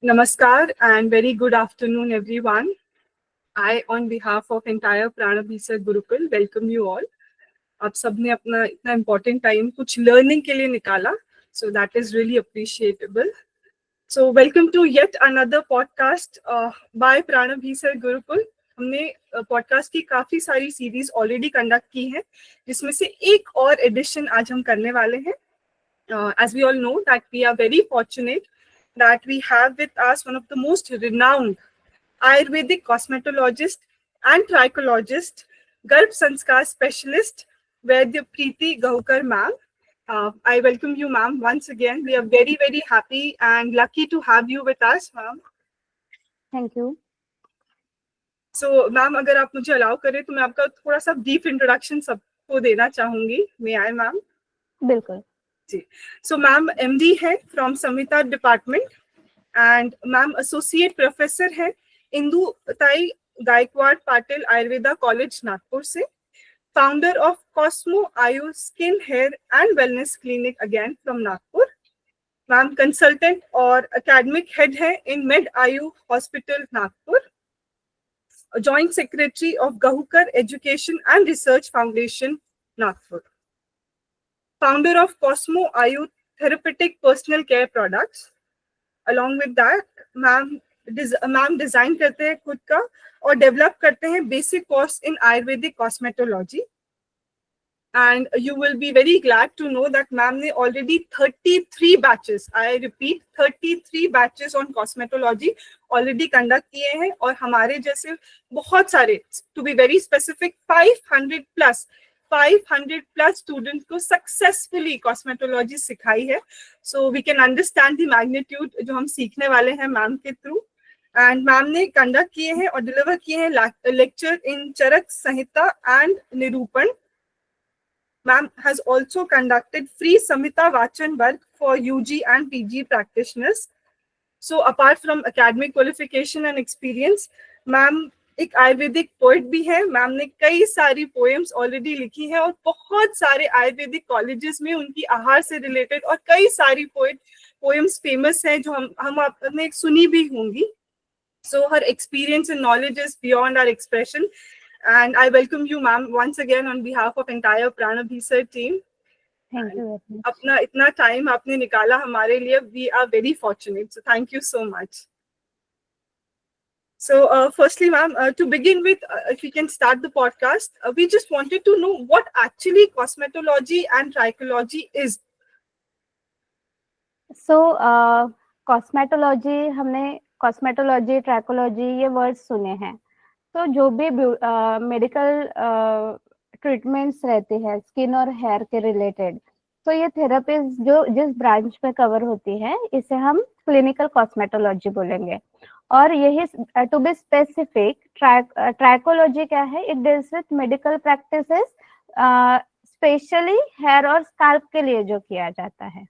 Namaskar and very good afternoon, everyone. I, on behalf of entire Pranabhisar Gurukul, welcome you all. आप सबने अपना इतना important time कुछ learning के लिए निकाला, so that is really appreciable. So welcome to yet another podcast by Pranabhisar Gurukul. हमने podcast की काफी सारी series already conduct की हैं, जिसमें से एक और edition आज हम करने वाले हैं. As we all know that we are very fortunate that we have with us one of the most renowned Ayurvedic cosmetologist and trichologist, Garb Sanskar specialist, Vaidya Preeti Gahukar ma'am. I welcome you, ma'am, once again. We are very, very happy and lucky to have you with us, ma'am. Thank you. So, ma'am, अगर आप मुझे allow करें तो मैं आपका थोड़ा सा brief introduction सबको देना चाहूँगी. May I, ma'am? बिल्कुल. So, ma'am, MD है from Samhita Department and ma'am associate professor है इंदु ताई गायकवाड़ पाटिल आयुर्वेदा कॉलेज नागपुर से, founder of Cosmo Ayu Skin Hair and Wellness Clinic again from Nagpur. Ma'am consultant और एकेडमिक हेड है in Med Ayu hospital Nagpur, joint secretary of Gahukar education and research foundation Nagpur, founder of Cosmo Ayu therapeutic personal care products. Along with that ma'am design करते हैं खुद का और develop करते हैं basic course in ayurvedic cosmetology. And you will be very glad to know that ma'am ने already 33 batches, I repeat 33 batches on cosmetology already conduct किए हैं और हमारे जैसे बहुत सारे, to be very specific 500 plus students को successfully cosmetology सिखाई है. So we can understand the magnitude जो हम सीखने वाले हैं मैम के थ्रू. And मैम ने conduct किए हैं और deliver किए हैं lecture in Charak Samhita and निरूपण. Ma'am has also conducted free Samhita Vachan work for UG and PG practitioners. So apart from academic qualification and experience, ma'am एक Ayurvedic poet भी है. मैम ने कई सारी पोएम्स ऑलरेडी लिखी है और बहुत सारे आयुर्वेदिक कॉलेजेस में उनकी आहार से रिलेटेड और कई सारी पोएम्स फेमस हैं जो हम आपने सुनी भी होंगी. So her experience and knowledge is beyond our expression. And I welcome you, ma'am, once again on behalf of entire Pranabhisar team. Thank you. अपना इतना time आपने निकाला हमारे लिए, we are very fortunate. So thank you so much. So firstly, ma'am, to begin with, if we can start the podcast, we just wanted to know what actually cosmetology and trichology is. So cosmetology, हमने cosmetology, trichology ये words सुने हैं. तो जो भी medical treatments रहते हैं skin और हेयर के रिलेटेड, तो ये थेरेपीज जो जिस ब्रांच में कवर होती है इसे हम क्लिनिकल कॉस्मेटोलॉजी बोलेंगे. और यही टू बी स्पेसिफिक ट्राइकोलॉजी क्या है, it deals with medical practices specially hair और स्काल्प के लिए जो किया जाता है.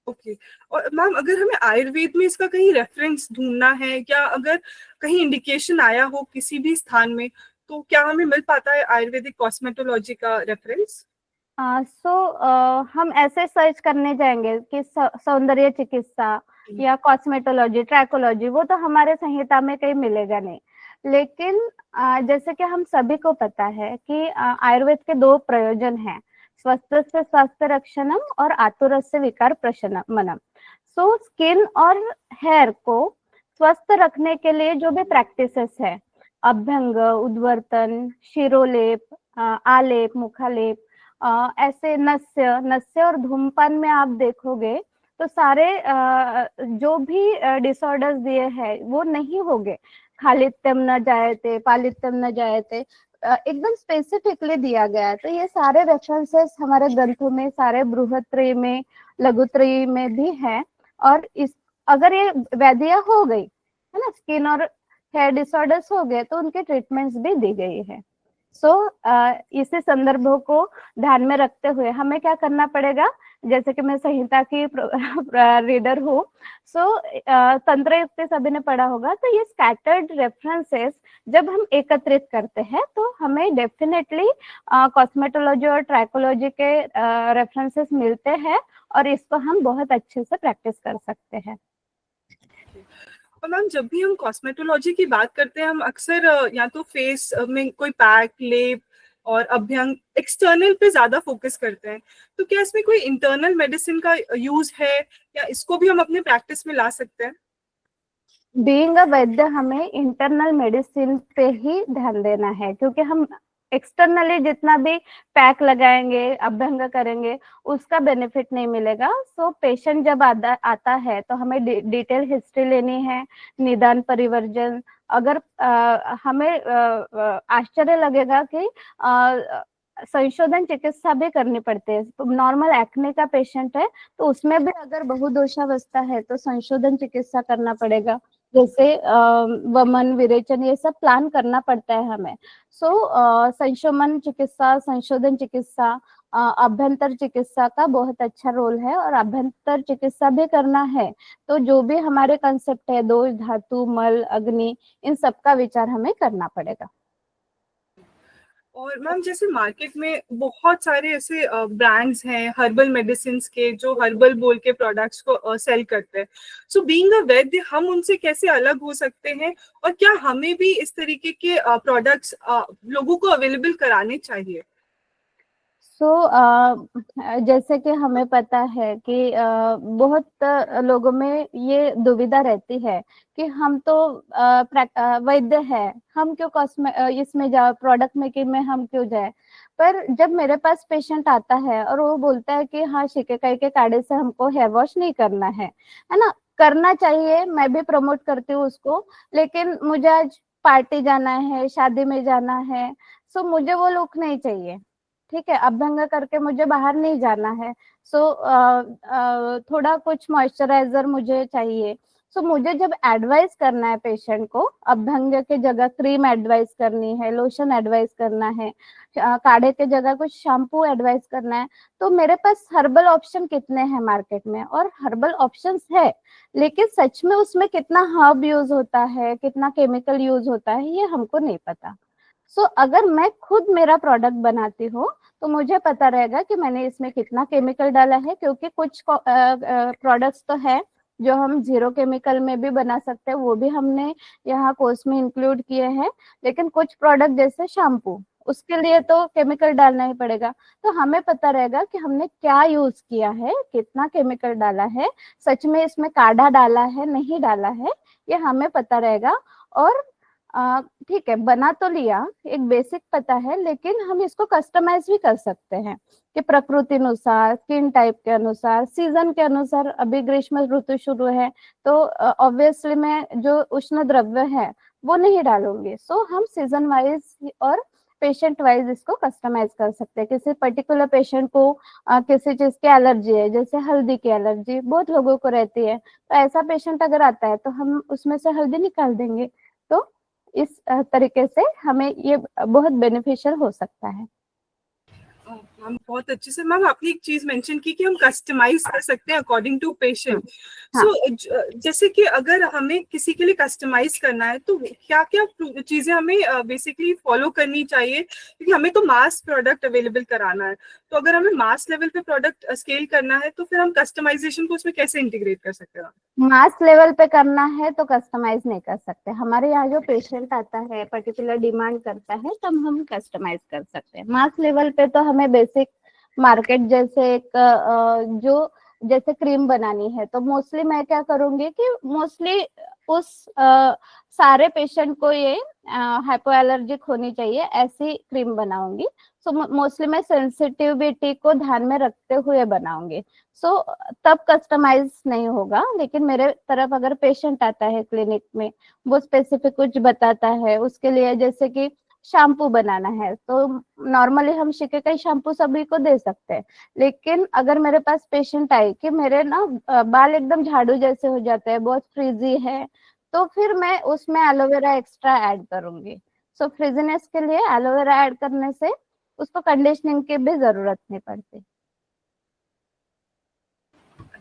ओके. और मैम अगर हमें आयुर्वेद में इसका कहीं रेफरेंस ढूंढना है या अगर कहीं इंडिकेशन आया हो किसी भी स्थान में, तो क्या हमें मिल पाता है आयुर्वेदिक कॉस्मेटोलॉजी का रेफरेंस? हम ऐसे सर्च करने जाएंगे कि सौंदर्य चिकित्सा या कॉस्मेटोलॉजी, ट्राइकोलॉजी, वो तो हमारे संहिता में कहीं मिलेगा नहीं. लेकिन जैसे कि हम सभी को पता है कि आयुर्वेद के 2 प्रयोजन हैं, स्वस्थ से स्वास्थ्य रक्षणम और आतुरस से विकार प्रशमनम. सो स्किन और हेयर को स्वस्थ रखने के लिए जो भी प्रैक्टिसेस है, अभ्यंग, उद्वर्तन, शिरोलेप, आलेप, मुखालेप, ऐसे नस्य और धूमपान में आप देखोगे तो सारे जो भी डिसऑर्डर्स दिए हैं वो नहीं होंगे. खालित्यम न जायते, पालित्यम न जायते, एकदम स्पेसिफिकली दिया गया है. तो ये सारे रेफरेंसेस हमारे ग्रंथों में, सारे बृहत्त्रयी में, लघुत्रयी में भी है. और इस अगर ये व्याधियां हो गई है ना, स्किन और हेयर डिसऑर्डर्स हो गए, तो उनके ट्रीटमेंट्स भी दी गई है. सो इसी संदर्भों को ध्यान में रखते हुए हमें क्या करना पड़ेगा, जैसे कि मैं संहिता की रीडर हूँ, सो तंत्र युक्ति सभी ने पढ़ा होगा, तो ये स्कैटर्ड रेफरेंसेस जब हम एकत्रित करते हैं तो हमें डेफिनेटली कॉस्मेटोलॉजी और ट्राइकोलॉजी के रेफरेंसेस मिलते हैं और इसको हम बहुत अच्छे से प्रैक्टिस कर सकते हैं. और मैम जब भी हम कॉस्मेटोलॉजी की बात करते हैं, हम अक्सर या तो फेस में कोई पैक, लेप और अभ्यंग एक्सटर्नल पे ज्यादा फोकस करते हैं। तो क्या इसमें कोई इंटरनल मेडिसिन का यूज है, या इसको भी हम अपने प्रैक्टिस में ला सकते हैं? बीइंग अ वैद्य हमें इंटरनल मेडिसिन पे ही ध्यान देना है, क्योंकि हम एक्सटर्नली जितना भी पैक लगाएंगे, अभ्यंग करेंगे, उसका बेनिफिट नहीं मिलेगा। सो पेशेंट जब आता है तो हमें डिटेल हिस्ट्री लेनी है, निदान परिवर्जन। अगर हमें आश्चर्य लगेगा कि संशोधन चिकित्सा भी करनी पड़ती है। नॉर्मल एक्ने का पेशेंट है तो उसमें भी अगर बहुदोषावस्था है तो संशोधन चिकित्सा करना पड़ेगा, जैसे वमन, विरेचन, ये सब प्लान करना पड़ता है हमें। संशोधन चिकित्सा, संशोधन चिकित्सा, अभ्यंतर चिकित्सा का बहुत अच्छा रोल है। और अभ्यंतर चिकित्सा भी करना है तो जो भी हमारे कंसेप्ट है, दोष, धातु, मल, अग्नि, इन सब का विचार हमें करना पड़ेगा। और मैम जैसे मार्केट में बहुत सारे ऐसे ब्रांड्स हैं हर्बल मेडिसिन के, जो हर्बल बोल के प्रोडक्ट्स को सेल करते हैं। सो बीइंग अ वैद्य हम उनसे कैसे अलग हो सकते हैं, और क्या हमें भी इस तरीके के प्रोडक्ट्स लोगों को अवेलेबल कराने चाहिए? जैसे कि हमें पता है कि बहुत लोगों में ये दुविधा रहती है कि हम तो वैद्य है, हम क्यों इसमें जाए, प्रोडक्ट मेकिंग में हम क्यों जाए। पर जब मेरे पास पेशेंट आता है और वो बोलता है कि हाँ, शिकेकाई के काढ़े से हमको हेयर वॉश नहीं करना है ना, करना चाहिए, मैं भी प्रमोट करती हूँ उसको, लेकिन मुझे आज पार्टी जाना है, शादी में जाना है, सो मुझे वो लुक नहीं चाहिए, ठीक है, अभ्यंग करके मुझे बाहर नहीं जाना है। थोड़ा कुछ मॉइस्चराइजर मुझे चाहिए। मुझे जब एडवाइस करना है पेशेंट को, अभ्यंग के जगह क्रीम एडवाइस करनी है, लोशन एडवाइस करना है, काढ़े के जगह कुछ शैम्पू एडवाइस करना है, तो मेरे पास हर्बल ऑप्शन कितने हैं मार्केट में, और हर्बल ऑप्शंस है, लेकिन सच में उसमें कितना हर्ब यूज होता है, कितना केमिकल यूज होता है, ये हमको नहीं पता। अगर मैं खुद मेरा प्रोडक्ट बनाती हूँ तो मुझे पता रहेगा कि मैंने इसमें कितना केमिकल डाला है, क्योंकि कुछ प्रोडक्ट्स तो है जो हम जीरो केमिकल में भी बना सकते हैं, वो भी हमने यहाँ कोर्स में इंक्लूड किए हैं। लेकिन कुछ प्रोडक्ट जैसे शैम्पू, उसके लिए तो केमिकल डालना ही पड़ेगा। तो हमें पता रहेगा कि हमने क्या यूज किया है, कितना केमिकल डाला है, सच में इसमें काढ़ा डाला है, नहीं डाला है, ये हमें पता रहेगा। और ठीक है, बना तो लिया, एक बेसिक पता है, लेकिन हम इसको कस्टमाइज भी कर सकते हैं कि प्रकृति अनुसार, स्किन टाइप के अनुसार, सीजन के अनुसार। अभी ग्रीष्म ऋतु शुरू है तो ऑब्वियसली मैं जो उष्ण द्रव्य है वो नहीं डालूंगी। हम सीजन वाइज और पेशेंट वाइज इसको कस्टमाइज कर सकते हैं। किसी पर्टिकुलर पेशेंट को किसी चीज की एलर्जी है, जैसे हल्दी की एलर्जी बहुत लोगों को रहती है, तो ऐसा पेशेंट अगर आता है तो हम उसमें से हल्दी निकाल देंगे। तो इस तरीके से हमें ये बहुत बेनिफिशियल हो सकता है। मैम बहुत अच्छे से मैम आपने एक चीज मेंशन की कि हम कस्टमाइज कर सकते हैं अकॉर्डिंग टू पेशेंट। हाँ। जैसे कि अगर हमें किसी के लिए कस्टमाइज करना है तो क्या क्या चीजें हमें बेसिकली फॉलो करनी चाहिए, क्योंकि हमें तो मास प्रोडक्ट अवेलेबल कराना है। तो अगर हमें मास लेवल पे प्रोडक्ट स्केल करना है तो फिर हम कस्टमाइजेशन को उसमें कैसे इंटीग्रेट कर सकते हैं? मास लेवल पे करना है तो कस्टमाइज नहीं कर सकते। हमारे यहाँ जो पेशेंट आता है, पर्टिकुलर डिमांड करता है, तब हम कस्टमाइज कर सकते हैं। मास लेवल पे तो हमें बेसिक मार्केट जैसे एक जो जैसे क्रीम बनानी है तो मोस्टली मैं क्या करूंगी कि मोस्टली उस सारे पेशेंट को ये हाइपो एलर्जिक होनी चाहिए ऐसी क्रीम बनाऊंगी। मोस्टली मैं सेंसिटिविटी को ध्यान में रखते हुए बनाऊंगी। तब कस्टमाइज नहीं होगा। लेकिन मेरे तरफ अगर पेशेंट आता है क्लिनिक में, वो स्पेसिफिक कुछ बताता है उसके लिए, जैसे कि शैम्पू बनाना है, तो नॉर्मली हम शिकेकाई शैम्पू सभी को दे सकते हैं। लेकिन अगर मेरे पास पेशेंट आए कि मेरे ना बाल एकदम झाड़ू जैसे हो जाते हैं, बहुत फ्रीजी है, तो फिर मैं उसमें एलोवेरा एक्स्ट्रा ऐड करूंगी। फ्रीजीनेस के लिए एलोवेरा ऐड करने से उसको कंडीशनिंग की भी जरूरत नहीं पड़ती।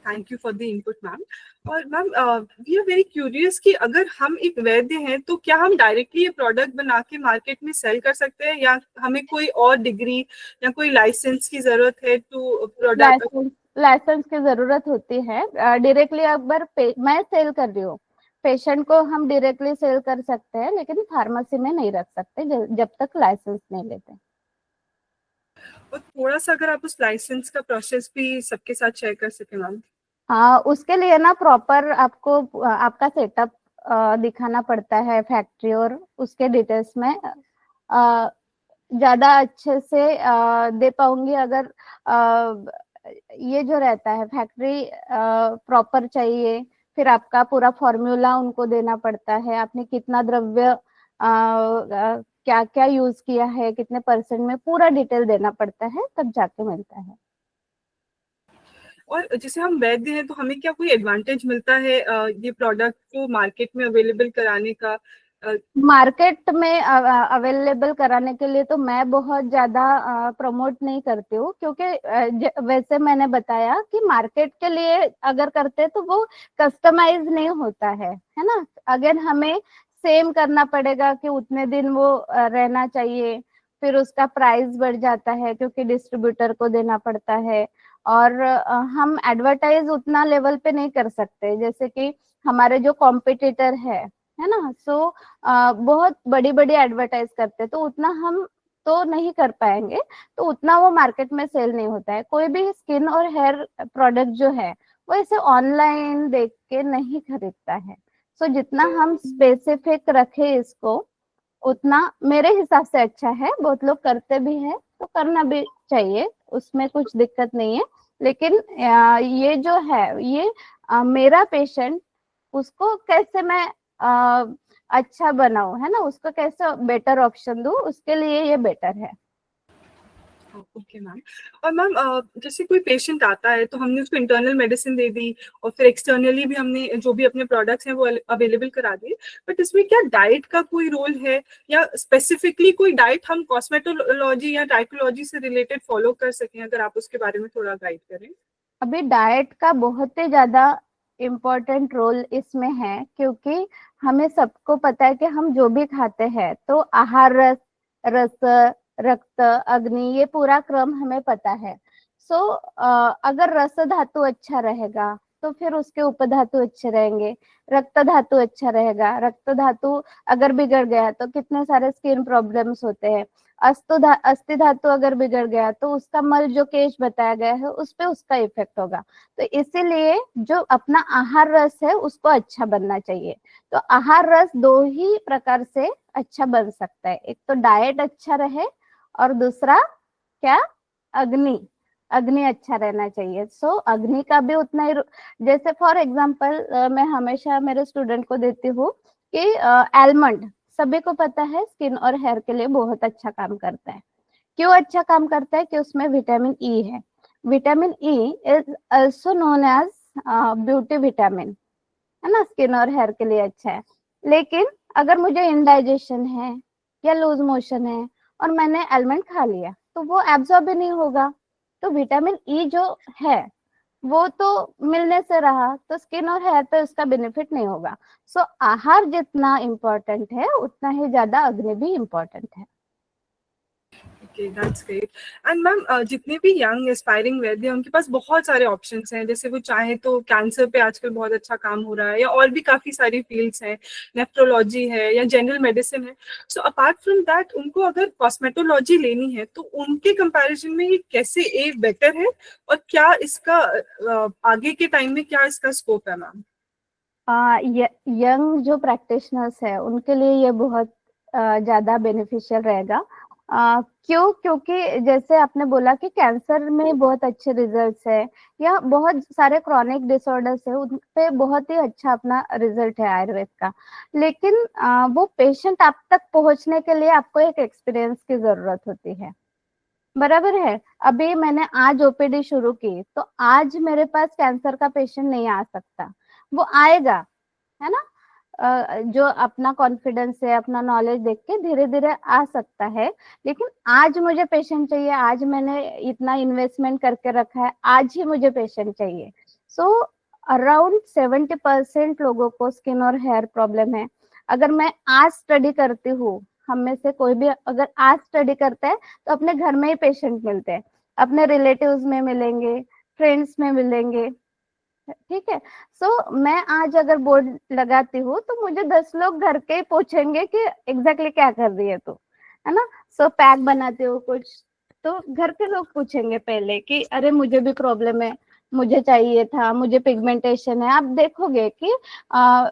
Thank you for the input ma'am. और ma'am we are very curious कि अगर हम एक वैद्य हैं तो क्या हम डायरेक्टली ये प्रोडक्ट बना के मार्केट में सेल कर सकते हैं, या हमें कोई और डिग्री या कोई लाइसेंस की जरूरत है टू प्रोडक्ट? लाइसेंस की जरूरत होती है। डायरेक्टली अगर मैं सेल कर रही हूँ पेशेंट को हम डायरेक्टली सेल कर सकते हैं, लेकिन फार्मेसी में नहीं रख सकते जब तक लाइसेंस नहीं लेते। और थोड़ा सा अगर आप उस लाइसेंस का प्रोसेस भी सबके साथ शेयर कर सके मैम। हाँ, उसके लिए ना प्रॉपर आपको आपका सेटअप दिखाना पड़ता है फैक्ट्री, और उसके डिटेल्स में ज्यादा अच्छे से दे पाऊंगी अगर ये जो रहता है फैक्ट्री प्रॉपर चाहिए। फिर आपका पूरा फॉर्मूला उनको देना पड़ता है, आपने कितना द्रव्य क्या क्या यूज किया है, कितने परसेंट में, पूरा डिटेल देना पड़ता है, तब जाके मिलता है। और जैसे हम वैद्य हैं तो हमें क्या कोई एडवांटेज मिलता है ये प्रोडक्ट को मार्केट में अवेलेबल कराने का? मार्केट में अवेलेबल कराने के लिए तो मैं बहुत ज्यादा प्रमोट नहीं करती हूँ, क्योंकि वैसे मैंने बताया कि मार्केट के लिए अगर करते तो वो कस्टमाइज नहीं होता है ना। अगर हमें सेम करना पड़ेगा कि उतने दिन वो रहना चाहिए, फिर उसका प्राइस बढ़ जाता है क्योंकि डिस्ट्रीब्यूटर को देना पड़ता है, और हम एडवर्टाइज उतना लेवल पे नहीं कर सकते जैसे कि हमारे जो कॉम्पिटिटर है ना। सो बहुत बड़ी बड़ी एडवर्टाइज करते, तो उतना हम तो नहीं कर पाएंगे, तो उतना वो मार्केट में सेल नहीं होता है। कोई भी स्किन और हेयर प्रोडक्ट जो है वो इसे ऑनलाइन देख के नहीं खरीदता है। सो जितना हम स्पेसिफिक रखे इसको, उतना मेरे हिसाब से अच्छा है। बहुत लोग करते भी है तो करना भी चाहिए, उसमें कुछ दिक्कत नहीं है। लेकिन ये जो है ये मेरा पेशेंट, उसको कैसे मैं अच्छा बनाऊं, है ना, उसको कैसे बेटर ऑप्शन दूं, उसके लिए ये बेटर है। Okay ma'am. और मैम जैसे कोई पेशेंट आता है तो हमने उसको इंटरनल मेडिसिन दे दी और फिर एक्सटर्नली भी हमने जो भी अपने प्रोडक्ट्स हैं वो अवेलेबल करा दिए, बट इसमें क्या डाइट का कोई रोल है या स्पेसिफिकली कोई डाइट हम कॉस्मेटोलॉजी या डाइकोलॉजी से रिलेटेड फॉलो कर सकें? अगर आप उसके बारे में थोड़ा गाइड करें। अभी डाइट का बहुत ही ज्यादा इम्पोर्टेंट रोल इसमें है, क्योंकि हमें सबको पता है कि हम जो भी खाते हैं तो आहार रस, रस, रक्त, अग्नि, ये पूरा क्रम हमें पता है। सो अगर रस धातु अच्छा रहेगा तो फिर उसके उपधातु अच्छे रहेंगे, रक्त धातु अच्छा रहेगा। रक्त धातु अगर बिगड़ गया तो कितने सारे स्किन प्रॉब्लम्स होते हैं। अस्थि धातु अगर बिगड़ गया तो उसका मल जो केश बताया गया है उस पे उसका इफेक्ट होगा। तो इसीलिए जो अपना आहार रस है उसको अच्छा बनना चाहिए। तो आहार रस दो ही प्रकार से अच्छा बन सकता है, एक तो डाइट अच्छा रहे, और दूसरा क्या, अग्नि, अग्नि अच्छा रहना चाहिए। सो अग्नि का भी उतना ही जैसे फॉर एग्जाम्पल मैं हमेशा मेरे स्टूडेंट को देती हूँ कि एलमंड सभी को पता है स्किन और हेयर के लिए बहुत अच्छा काम करता है। क्यों अच्छा काम करता है? कि उसमें विटामिन ई है। Vitamin E is also known as beauty vitamin, है ना, स्किन और हेयर के लिए अच्छा है। लेकिन अगर मुझे इंडाइजेशन है या लूज मोशन है और मैंने आलमंड खा लिया तो वो एब्जॉर्ब भी नहीं होगा, तो विटामिन ई जो है वो तो मिलने से रहा, तो स्किन और हेयर पे उसका बेनिफिट नहीं होगा। सो आहार जितना इम्पोर्टेंट है उतना ही ज्यादा अग्नि भी इम्पोर्टेंट है। Okay, that's great. And ma'am जितने भी यंग एस्पायरिंग वैद्य हैं उनके पास बहुत सारे ऑप्शंस हैं, जैसे वो चाहे तो कैंसर पे आजकल बहुत अच्छा काम हो रहा है या और भी काफी सारी फील्ड्स हैं, नेफ्रोलॉजी है या जनरल मेडिसिन है। सो अपार्ट फ्रॉम दैट उनको अगर कॉस्मेटोलॉजी लेनी है तो उनके कंपैरिजन में ये कैसे एक बेटर है और क्या इसका आगे के टाइम में क्या इसका स्कोप है मैम? यंग जो प्रैक्टिशनर्स है उनके लिए ये बहुत ज्यादा बेनिफिशियल रहेगा। क्यों? क्योंकि जैसे आपने बोला कि कैंसर में बहुत अच्छे रिजल्ट्स है, या बहुत सारे क्रॉनिक डिसऑर्डर्स है उन पे बहुत ही अच्छा अपना रिजल्ट है आयुर्वेद का। लेकिन वो पेशेंट आप तक पहुंचने के लिए आपको एक एक्सपीरियंस की जरूरत होती है, बराबर है। अभी मैंने आज ओपीडी शुरू की तो आज मेरे पास कैंसर का पेशेंट नहीं आ सकता, वो आएगा, है ना। जो अपना कॉन्फिडेंस है, अपना नॉलेज देख के धीरे धीरे आ सकता है। लेकिन आज मुझे पेशेंट चाहिए, आज मैंने इतना इन्वेस्टमेंट करके रखा है, आज ही मुझे पेशेंट चाहिए। सो अराउंड 70% लोगों को स्किन और हेयर प्रॉब्लम है। अगर मैं आज स्टडी करती हूँ, हम में से कोई भी अगर आज स्टडी करता है तो अपने घर में ही पेशेंट मिलते हैं, अपने रिलेटिव्स में मिलेंगे, फ्रेंड्स में मिलेंगे, ठीक है। सो मैं आज अगर बोर्ड लगाती हूँ तो मुझे 10 लोग घर के पूछेंगे कि एग्जैक्टली क्या कर रही है तू, है ना। सो पैक बनाते हो कुछ तो घर के लोग पूछेंगे पहले कि अरे मुझे भी प्रॉब्लम है, मुझे चाहिए था, मुझे पिगमेंटेशन है। आप देखोगे कि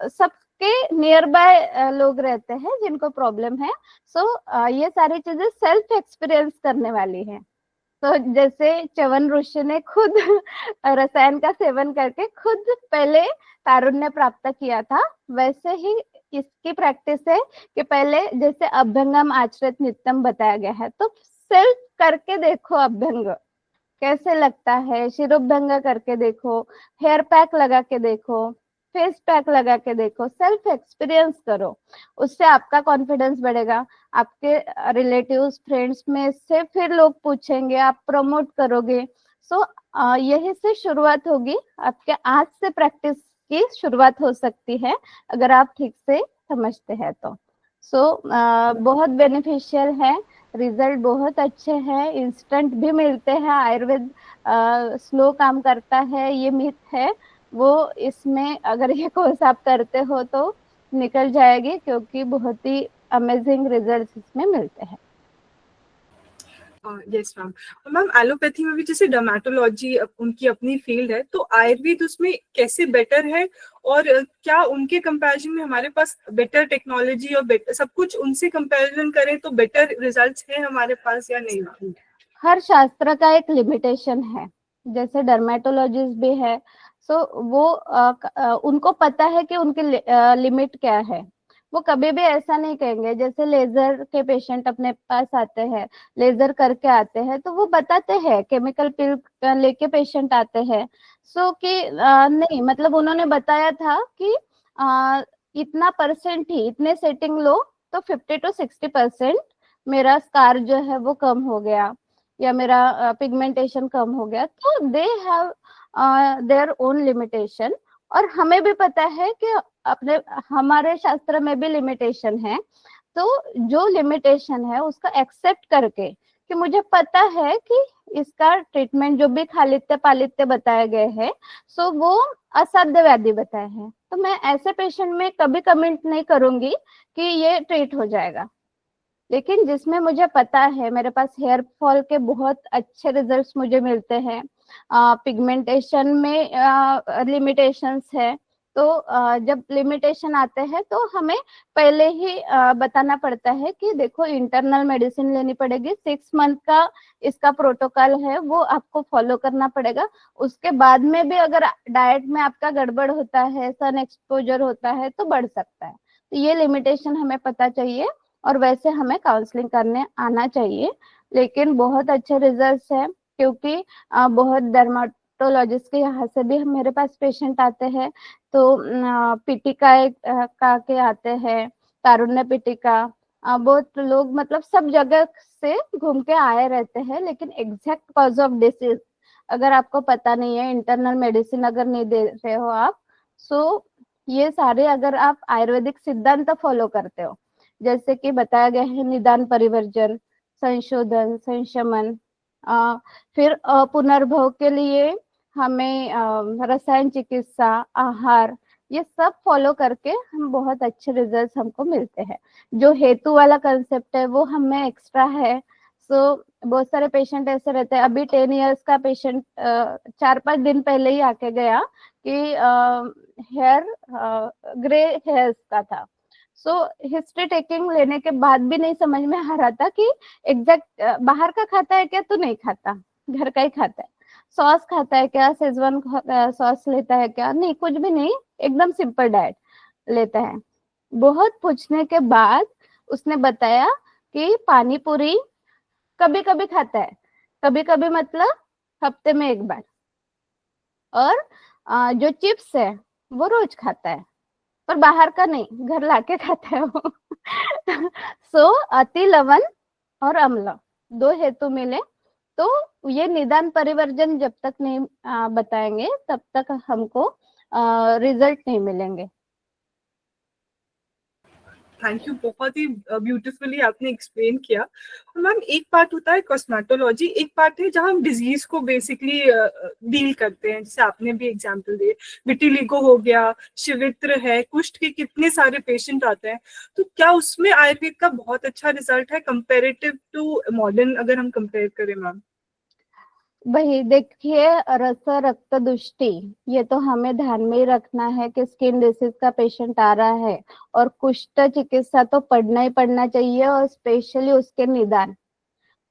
सबके नियर बाय लोग रहते हैं जिनको प्रॉब्लम है। सो ये सारी चीजें सेल्फ एक्सपीरियंस करने वाली है। तो जैसे च्यवन ऋषि ने खुद रसायन का सेवन करके खुद पहले तारुण्य प्राप्त किया था, वैसे ही इसकी प्रैक्टिस है कि पहले जैसे अभ्यंगम आचरित नित्यम बताया गया है, तो सेल्फ करके देखो अभ्यंग कैसे लगता है, शिरोभ्यंग करके देखो, हेयर पैक लगा के देखो, फेस पैक लगा के देखो, सेल्फ एक्सपीरियंस करो। उससे आपका कॉन्फिडेंस बढ़ेगा, आपके रिलेटिव्स फ्रेंड्स में से फिर लोग पूछेंगे, आप प्रमोट करोगे। सो यही से शुरुआत होगी, आपके आज से प्रैक्टिस की शुरुआत हो सकती है अगर आप ठीक से समझते हैं तो। बहुत बेनिफिशियल है, रिजल्ट बहुत अच्छे हैं, इंस्टेंट भी मिलते हैं। आयुर्वेद स्लो काम करता है, ये मिथ है वो, इसमें अगर ये कोर्स आप करते हो तो निकल जाएगी, क्योंकि बहुत ही अमेजिंग रिजल्ट्स इसमें मिलते हैं। Yes ma'am. मैम एलोपैथी में भी जैसे डर्मेटोलॉजी उनकी अपनी फील्ड है, तो आयुर्वेद उसमें कैसे बेटर है, और क्या उनके कंपैरिजन में हमारे पास बेटर टेक्नोलॉजी और सब कुछ उनसे कंपैरिजन करें तो बेटर रिजल्ट्स हैं हमारे पास या नहीं? हर शास्त्र का एक लिमिटेशन है, जैसे डर्मेटोलॉजिस्ट भी है। वो उनको पता है कि उनकी लिमिट क्या है। वो कभी भी ऐसा नहीं कहेंगे, जैसे लेजर के पेशेंट अपने पास आते हैं, लेजर करके आते हैं, तो वो बताते हैं केमिकल पिल लेके पेशेंट आते हैं। कि नहीं, मतलब उन्होंने बताया था कि इतना परसेंट ही, इतने सेटिंग लो तो 50 to 60% मेरा स्कार जो है वो कम हो गया, या मेरा पिगमेंटेशन कम हो गया। तो they have their own limitation, और हमें भी पता है कि अपने हमारे शास्त्र में भी लिमिटेशन है। तो जो लिमिटेशन है उसका एक्सेप्ट करके, कि मुझे पता है कि इसका ट्रीटमेंट जो भी खालित्य पालित्य बताए गए हैं, वो असाध्य व्याधि बताए हैं, तो मैं ऐसे पेशेंट में कभी कमेंट नहीं करूंगी कि ये ट्रीट हो जाएगा। लेकिन जिसमें मुझे पता है, मेरे पास हेयर फॉल के बहुत अच्छे रिजल्ट्स मुझे मिलते हैं, पिगमेंटेशन में लिमिटेशंस है, तो जब लिमिटेशन आते हैं तो हमें पहले ही बताना पड़ता है कि देखो इंटरनल मेडिसिन लेनी पड़ेगी, 6 मंथ का इसका प्रोटोकॉल है वो आपको फॉलो करना पड़ेगा। उसके बाद में भी अगर डाइट में आपका गड़बड़ होता है, सन एक्सपोजर होता है, तो बढ़ सकता है। तो ये लिमिटेशन हमें पता चाहिए, और वैसे हमें काउंसलिंग करने आना चाहिए। लेकिन बहुत अच्छे रिजल्ट्स हैं, क्योंकि बहुत डर्माटोलॉजिस्ट के यहाँ से भी मेरे पास पेशेंट आते हैं। तो पिटिका का के आते हैं, तारुण्य पिटिका, बहुत लोग मतलब सब जगह से घूम के आए रहते हैं। लेकिन एग्जैक्ट कॉज ऑफ डिसीज अगर आपको पता नहीं है, इंटरनल मेडिसिन अगर नहीं दे रहे हो आप, ये सारे अगर आप आयुर्वेदिक सिद्धांत फॉलो करते हो, जैसे कि बताया गया है निदान परिवर्जन, संशोधन, संशमन, फिर पुनर्भव के लिए हमें रसायन चिकित्सा, आहार, ये सब फॉलो करके हम बहुत अच्छे रिजल्ट्स हमको मिलते हैं। जो हेतु वाला कंसेप्ट है वो हमें एक्स्ट्रा है। बहुत सारे पेशेंट ऐसे रहते हैं, अभी 10 इयर्स का पेशेंट 4-5 दिन पहले ही आके गया कि हेयर ग्रे हेयर्स का था। हिस्ट्री टेकिंग लेने के बाद भी नहीं समझ में आ रहा था कि एग्जैक्ट बाहर का खाता है क्या, तो नहीं खाता, घर का ही खाता है। सॉस खाता है क्या, शेजवान सॉस लेता है क्या, नहीं, कुछ भी नहीं, एकदम सिंपल डाइट लेता है। बहुत पूछने के बाद उसने बताया कि पानी पूरी कभी कभी खाता है, कभी कभी मतलब हफ्ते में 1 बार, और जो चिप्स है वो रोज खाता है, पर बाहर का नहीं, घर लाके खाता है वो। अति लवण और अम्ल 2 हेतु मिले, तो ये निदान परिवर्जन जब तक नहीं बताएंगे तब तक हमको रिजल्ट नहीं मिलेंगे। थैंक यू, बहुत ही ब्यूटीफुली आपने एक्सप्लेन किया। और मैम एक पार्ट होता है कॉस्मेटोलॉजी, एक पार्ट है जहाँ हम डिजीज को बेसिकली डील करते हैं, जैसे आपने भी एग्जांपल दिए, विटिलिगो हो गया, शिवित्र है, कुष्ठ के कितने सारे पेशेंट आते हैं। तो क्या उसमें आयुर्वेद का बहुत अच्छा रिजल्ट है कंपेरेटिव टू मॉडर्न, अगर हम कंपेयर करें मैम? वही देखिए, रस रक्त दुष्टि, ये तो हमें ध्यान में ही रखना है कि स्किन डिसीज का पेशेंट आ रहा है, और कुष्ठ चिकित्सा तो पढ़ना ही पढ़ना चाहिए, और स्पेशली उसके निदान।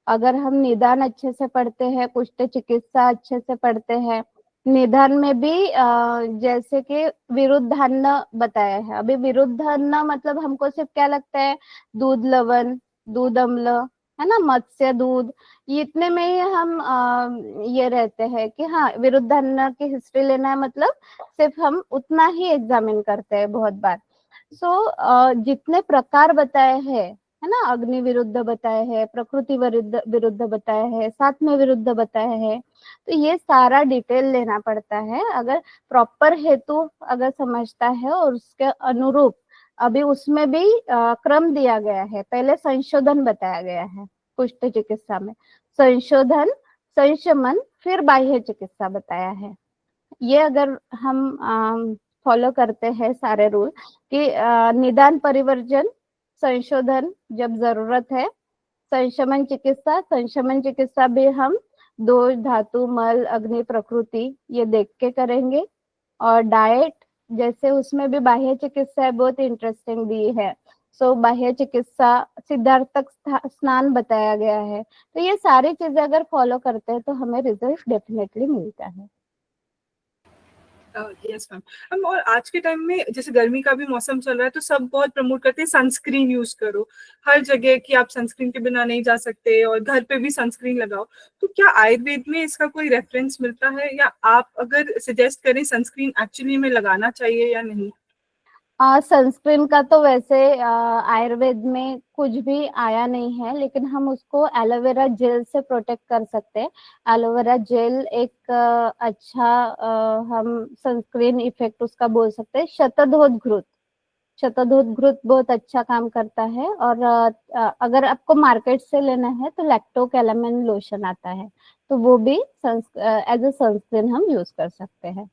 अगर हम निदान अच्छे से पढ़ते हैं, कुष्ठ चिकित्सा अच्छे से पढ़ते हैं, निदान में भी जैसे कि विरुद्धान्न बताया है। अभी विरुद्धान्न मतलब हमको सिर्फ क्या लगता है, दूध लवण, दूध अम्ल, है ना, मत्स्य दूध, ये इतने में ही हम ये रहते हैं कि हाँ विरुद्धान्न की हिस्ट्री लेना है, मतलब सिर्फ हम उतना ही एग्जामिन करते हैं बहुत बार। सो जितने प्रकार बताए हैं, है ना, अग्नि विरुद्ध बताए हैं, प्रकृति विरुद्ध विरुद्ध बताए हैं, साथ में विरुद्ध बताए हैं, तो ये सारा डिटेल लेना पड़ता है। अगर प्रॉपर हेतु अगर समझता है और उसके अनुरूप, अभी उसमें भी क्रम दिया गया है। पहले संशोधन बताया गया है कुष्ठ चिकित्सा में, संशोधन, संशमन, फिर बाह्य चिकित्सा बताया है। ये अगर हम फॉलो करते हैं सारे रूल कि निदान परिवर्जन, संशोधन जब जरूरत है, संशमन चिकित्सा, संशमन चिकित्सा भी हम दोष, धातु, मल, अग्नि, प्रकृति ये देख के करेंगे। और डाइट, जैसे उसमें भी बाह्य चिकित्सा है, बहुत इंटरेस्टिंग दी है। सो बाह्य चिकित्सा, सिद्धार्थक स्नान बताया गया है। तो ये सारी चीजें अगर फॉलो करते हैं तो हमें रिजल्ट डेफिनेटली मिलता है। Yes ma'am. और आज के टाइम में जैसे गर्मी का भी मौसम चल रहा है, तो सब बहुत प्रमोट करते हैं सनस्क्रीन यूज करो हर जगह, कि आप सनस्क्रीन के बिना नहीं जा सकते, और घर पे भी सनस्क्रीन लगाओ। तो क्या आयुर्वेद में इसका कोई रेफरेंस मिलता है, या आप अगर सजेस्ट करें सनस्क्रीन एक्चुअली में लगाना चाहिए या नहीं? सनस्क्रीन का तो वैसे आयुर्वेद में कुछ भी आया नहीं है, लेकिन हम उसको एलोवेरा जेल से प्रोटेक्ट कर सकते हैं। एलोवेरा जेल एक अच्छा हम सनस्क्रीन इफेक्ट उसका बोल सकते हैं। शतधोत घृत, शतधोत घृत बहुत अच्छा काम करता है। और अगर आपको मार्केट से लेना है तो लैक्टोकैलामिन लोशन आता है, तो वो भी एज ए सनस्क्रीन हम यूज कर सकते हैं।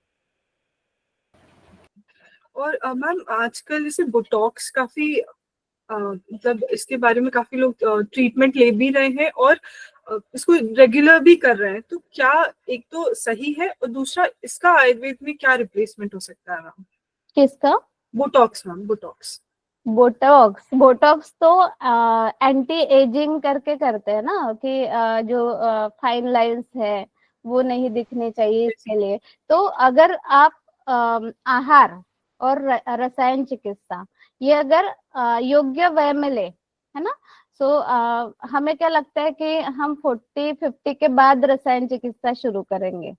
और मैम आजकल जैसे बोटॉक्स काफी मतलब इसके बारे में काफी लोग ट्रीटमेंट ले भी रहे हैं, और इसको रेगुलर भी कर रहे हैं। तो क्या एक तो सही है, और दूसरा इसका आयुर्वेद में क्या रिप्लेसमेंट हो सकता है मैम? किसका? Botox ma'am, Botox. Botox, Botox तो एंटी एजिंग करके करते हैं ना, कि जो फाइन लाइंस है वो नहीं दिखने चाहिए, इसके लिए। तो अगर आप आहार और रसायन चिकित्सा, ये अगर योग्य वय में ले, है ना, सो हमें क्या लगता है कि हम 40-50 के बाद रसायन चिकित्सा शुरू करेंगे।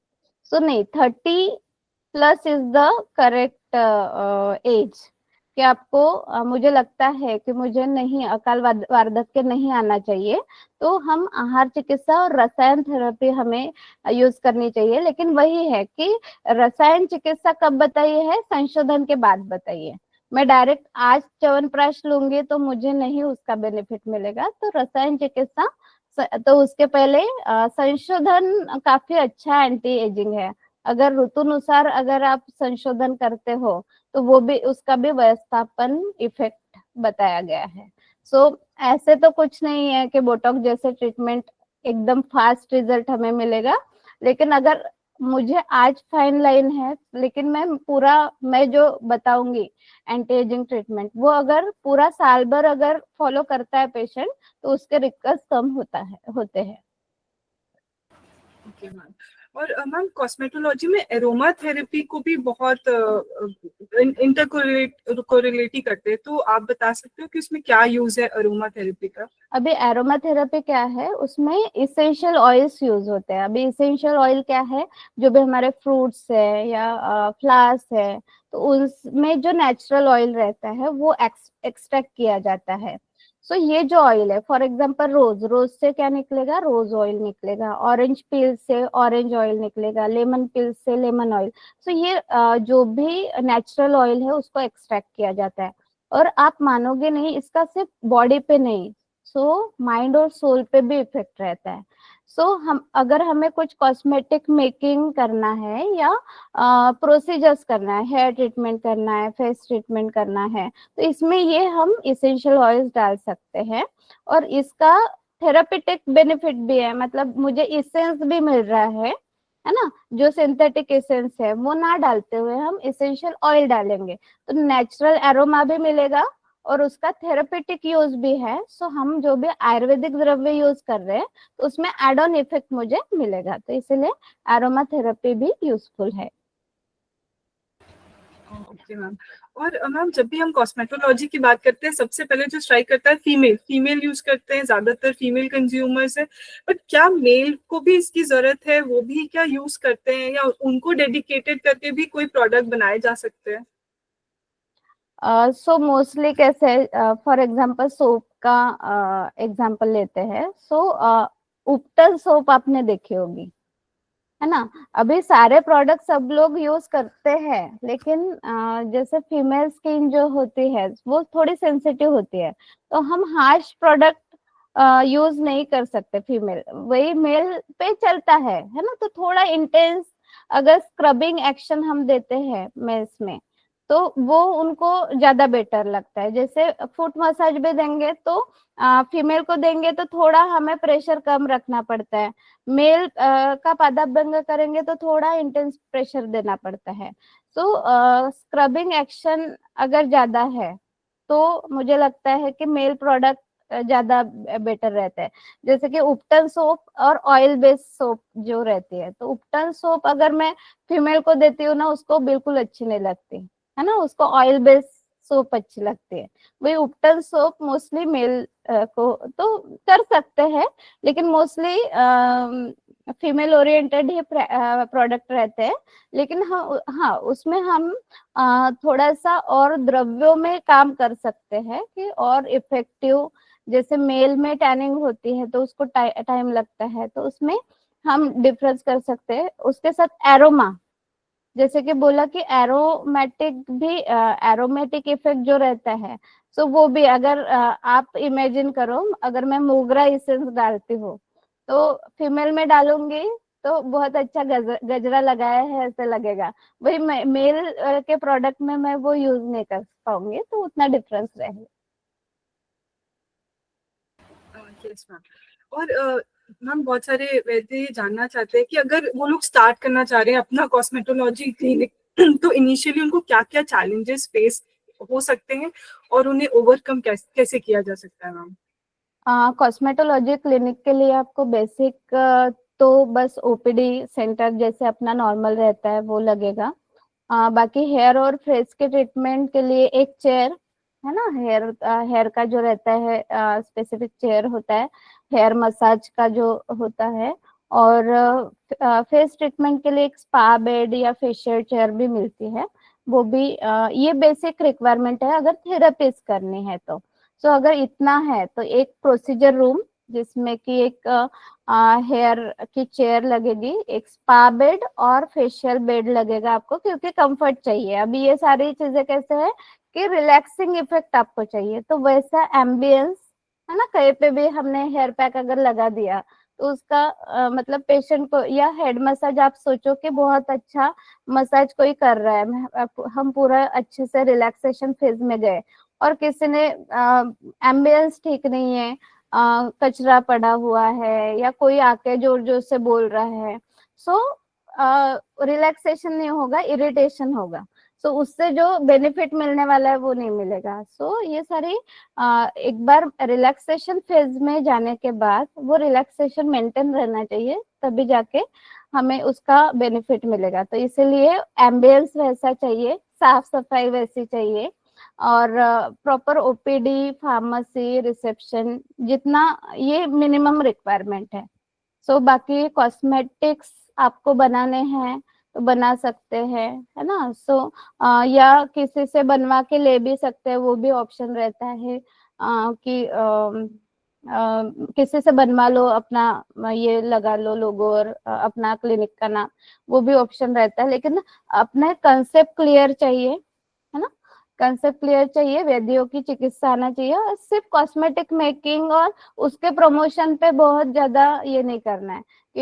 सो नहीं, 30 plus is the correct age, कि आपको मुझे लगता है कि मुझे नहीं अकाल वार्धक्य नहीं आना चाहिए, तो हम आहार चिकित्सा और रसायन थेरेपी हमें यूज करनी चाहिए। लेकिन वही है कि रसायन चिकित्सा कब बताइए है, संशोधन के बाद बताइए। मैं डायरेक्ट आज च्यवनप्राश लूंगी तो मुझे नहीं उसका बेनिफिट मिलेगा। तो रसायन चिकित्सा, तो उसके पहले संशोधन काफी अच्छा एंटी एजिंग है। अगर ऋतुनुसार अगर आप संशोधन करते हो तो वो भी, उसका भी व्यवस्थापन इफेक्ट बताया गया है। सो ऐसे तो कुछ नहीं है कि बोटॉक्स जैसे ट्रीटमेंट एकदम फास्ट रिजल्ट हमें मिलेगा। लेकिन अगर मुझे आज फाइन लाइन है, लेकिन मैं जो बताऊंगी एंटी एजिंग ट्रीटमेंट, वो अगर पूरा साल भर अगर फॉलो करता है पेशेंट, तो उसके रिकल्स कम होते हैं। Okay ma'am. और मैम कॉस्मेटोलॉजी में एरोमा थेरेपी को भी बहुत इंटरकोरिलेटी करते हैं, तो आप बता सकते हो कि उसमें क्या यूज है एरोमा थेरेपी का? अभी एरोमा थेरेपी क्या है, उसमें इसेंशियल ऑयल्स यूज होते हैं। अभी इसेंशियल ऑयल क्या है, जो भी हमारे फ्रूट्स है या फ्लावर्स है, तो उसमें जो नेचुरल ऑयल रहता है वो एक्सट्रैक्ट किया जाता है। सो ये जो ऑयल है, फॉर एग्जांपल रोज, रोज से क्या निकलेगा, रोज ऑयल निकलेगा। ऑरेंज पील से ऑरेंज ऑयल निकलेगा, लेमन पील से लेमन ऑयल। सो ये जो भी नेचुरल ऑयल है उसको एक्सट्रैक्ट किया जाता है। और आप मानोगे नहीं, इसका सिर्फ बॉडी पे नहीं, सो माइंड और सोल पे भी इफेक्ट रहता है। सो हम अगर हमें कुछ कॉस्मेटिक मेकिंग करना है या प्रोसीजर्स करना है, हेयर ट्रीटमेंट करना है, फेस ट्रीटमेंट करना है, तो इसमें ये हम इसेंशियल ऑयल्स डाल सकते हैं। और इसका थेरापेटिक बेनिफिट भी है, मतलब मुझे इसेंस भी मिल रहा है ना। जो सिंथेटिक एसेंस है वो ना डालते हुए हम इसेंशियल ऑयल डालेंगे तो नेचुरल एरोमा भी मिलेगा और उसका थेरेपेटिक यूज भी है। सो हम जो भी आयुर्वेदिक द्रव्य यूज कर रहे हैं तो उसमें एड ऑन इफेक्ट मुझे मिलेगा, तो इसीलिए एरोमा थेरेपी भी यूजफुल है। Okay ma'am. और मैम जब भी हम कॉस्मेटोलॉजी की बात करते हैं सबसे पहले जो स्ट्राइक करता है फीमेल, फीमेल यूज करते हैं, ज्यादातर फीमेल कंज्यूमर्स है, बट क्या मेल को भी इसकी जरूरत है, वो भी क्या यूज करते हैं, या उनको डेडिकेटेड करके भी कोई प्रोडक्ट बनाए जा सकते हैं? सो मोस्टली कैसे, फॉर एग्जांपल सोप का एग्जांपल लेते हैं। सो उपटन सोप आपने देखी होगी, है ना। अभी सारे प्रोडक्ट सब लोग यूज करते हैं, लेकिन जैसे फीमेल स्किन जो होती है वो थोड़ी सेंसिटिव होती है, तो हम हार्श प्रोडक्ट यूज नहीं कर सकते फीमेल, वही मेल पे चलता है ना। तो थोड़ा इंटेंस अगर स्क्रबिंग एक्शन हम देते हैं मेल्स में तो वो उनको ज्यादा बेटर लगता है। जैसे फुट मसाज भी देंगे तो फीमेल को देंगे तो थोड़ा हमें प्रेशर कम रखना पड़ता है, मेल का पादाभ्यंग करेंगे तो थोड़ा इंटेंस प्रेशर देना पड़ता है। तो स्क्रबिंग एक्शन अगर ज्यादा है तो मुझे लगता है कि मेल प्रोडक्ट ज्यादा बेटर रहता है। जैसे कि उपटन सोप और ऑयल बेस्ड सोप जो रहती है, तो उपटन सोप अगर मैं फीमेल को देती हूँ ना उसको बिल्कुल अच्छी नहीं लगती, है ना, उसको ऑयल बेस्ड सोप अच्छी लगती है। वही उपटन सोप मोस्टली मेल को तो कर सकते हैं, लेकिन मोस्टली फीमेल ओरिएंटेड ही प्रोडक्ट रहते हैं। लेकिन हाँ उसमें हम थोड़ा सा और द्रव्यों में काम कर सकते हैं कि और इफेक्टिव, जैसे मेल में टैनिंग होती है तो उसको टाइम लगता है, तो उसमें हम डिफरेंस कर सकते हैं। उसके साथ एरोमा, जैसे कि बोला कि एरोमेटिक भी, एरोमेटिक इफेक्ट जो रहता है, सो वो भी अगर आप इमेजिन करो अगर मैं मोगरा इसेंस डालती हूँ तो फीमेल में डालूंगी तो बहुत अच्छा गजरा लगाया है ऐसे लगेगा, वही मेल के प्रोडक्ट में मैं वो यूज नहीं कर पाऊंगी, तो उतना डिफरेंस रहेगा। Yes ma'am. और मैम बहुत सारे वैसे ये जानना चाहते हैं कि अगर वो लोग स्टार्ट करना चाह रहे हैं अपना कॉस्मेटोलॉजी क्लिनिक तो इनिशियली उनको क्या क्या चैलेंजेस फेस हो सकते हैं और उन्हें ओवरकम कैसे किया जा सकता है मैम? कॉस्मेटोलॉजी क्लिनिक के लिए आपको बेसिक तो बस ओपीडी सेंटर जैसे अपना नॉर्मल रहता है वो लगेगा। बाकी हेयर और फेस के ट्रीटमेंट के लिए एक चेयर, है ना, हेयर का जो रहता है स्पेसिफिक चेयर होता है, हेयर मसाज का जो होता है, और फेस ट्रीटमेंट के लिए एक स्पा बेड या फेशियल चेयर भी मिलती है। वो भी ये बेसिक रिक्वायरमेंट है अगर थेरेपीज करनी है तो। सो अगर इतना है तो एक प्रोसीजर रूम जिसमें कि एक हेयर की चेयर लगेगी, एक स्पा बेड और फेशियल बेड लगेगा आपको, क्योंकि कंफर्ट चाहिए। अभी ये सारी चीजें कैसे है कि रिलैक्सिंग इफेक्ट आपको चाहिए, तो वैसा एम्बियंस, है ना। कहीं पे भी हमने हेयर पैक अगर लगा दिया तो उसका मतलब पेशेंट को, या हेड मसाज आप सोचो कि बहुत अच्छा मसाज कोई कर रहा है, हम पूरा अच्छे से रिलैक्सेशन फेज में गए और किसी ने एम्बियंस ठीक नहीं है, कचरा पड़ा हुआ है या कोई आके जोर जोर से बोल रहा है, सो रिलैक्सेशन नहीं होगा, इरिटेशन होगा। सो उससे जो बेनिफिट मिलने वाला है वो नहीं मिलेगा। सो ये सारी एक बार रिलैक्सेशन फेज में जाने के बाद वो रिलैक्सेशन मेंटेन रहना चाहिए, तभी जाके हमें उसका बेनिफिट मिलेगा। तो इसीलिए एम्बियंस वैसा चाहिए, साफ सफाई वैसी चाहिए, और प्रॉपर ओपीडी, फार्मेसी, रिसेप्शन, जितना ये मिनिमम रिक्वायरमेंट है। सो बाकी कॉस्मेटिक्स आपको बनाने हैं तो बना सकते हैं, है ना। सो या किसी से बनवा के ले भी सकते हैं, वो भी ऑप्शन रहता है कि किसी से बनवा लो, अपना ये लगा लो लोगो और अपना क्लिनिक का नाम, वो भी ऑप्शन रहता है। लेकिन अपना कंसेप्ट क्लियर चाहिए, है ना। कंसेप्ट क्लियर चाहिए, वैद्यों की चिकित्सा आना चाहिए, और सिर्फ कॉस्मेटिक मेकिंग और उसके प्रमोशन पे बहुत ज्यादा ये नहीं करना है कि